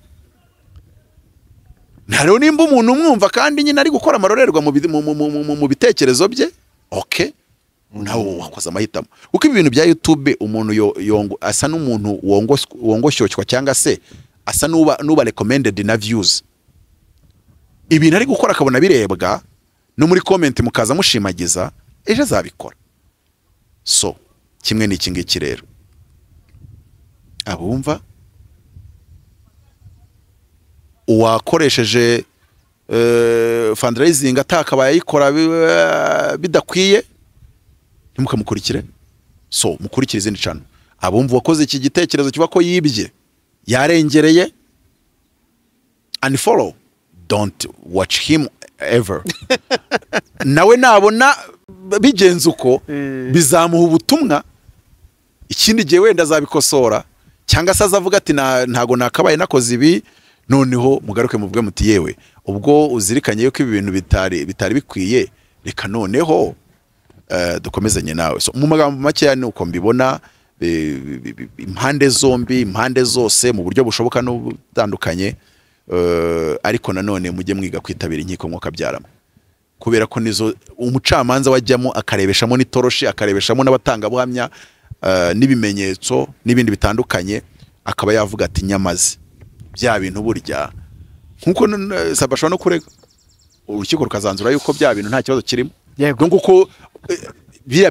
rero nimba umuntu umwumva kandi nyine ari gukora amarorerwa mu bitekerezo bye okay nawe wakoze amahitamo kuko ibintu bya YouTube umuntu asa n'umuntu wongoshyoshywa cyangwa se asa nuba recommended na views ibintu ari gukora akabona birebwa no muri comment mukaza mushimagiza ejo azabikora so kimwe n'iki ngiki rero abumva uwakoresheje fundraising atakabaye ayikora bidakwiye ntimukamukurikire so mukurikire izindi channel abumva wakoze iki gitekerezo kiba ko yibye yarengereye unfollow don't watch him ever nawe nabona bigenze uko bizamuha ubutumwa ikindi gihe wenda azabikosora cyangwa se azavuga ati ntago nakabaye nakoze ibi noneho mugaruke muvuge muti yewe ubwo uzirikanye yuko ibi bintu bitari bikwiye reka noneho dukomezanye nawe so mu magambo make yani uko mbibona impande zombi impande zose mu buryo bushoboka no butandukanye ariko nanone mujye mwiga kwitabira inkiko nkoka byaramo kubera ko nizo umucamanza wajyamo akarebeshamo n'itoroshi akarebeshamo n'abatangabuhamya n'ibimenyetso n'ibindi bitandukanye akaba yavuga ati nyamaze bya bintu burya nkuko sabashwa no kurega urukiko rukazanzura yuko bya bintu nta kibazo kirimo yego nguko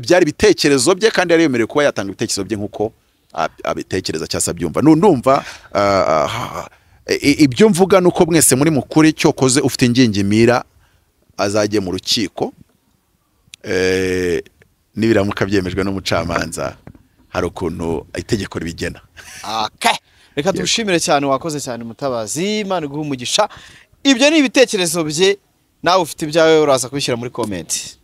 byari bitekerezo bye kandi yari yemerewe kuba yatanga ibitekerezo bye nkuko abitekereza cyasa byumva ndumva ibyo mvuga nuko mwese muri mukuri cyokoze ufite ingingimira azajye mu rukiko nibiramuka byemejwe n'umucamanza hari ukuntu itegeko ribigena okay reka dushimire cyane wakoze cyane Mutabazi Imana iguha umugisha ibyo ni ibitekerezo bye nawe ufite ibyawe uraza kubishyira muri comment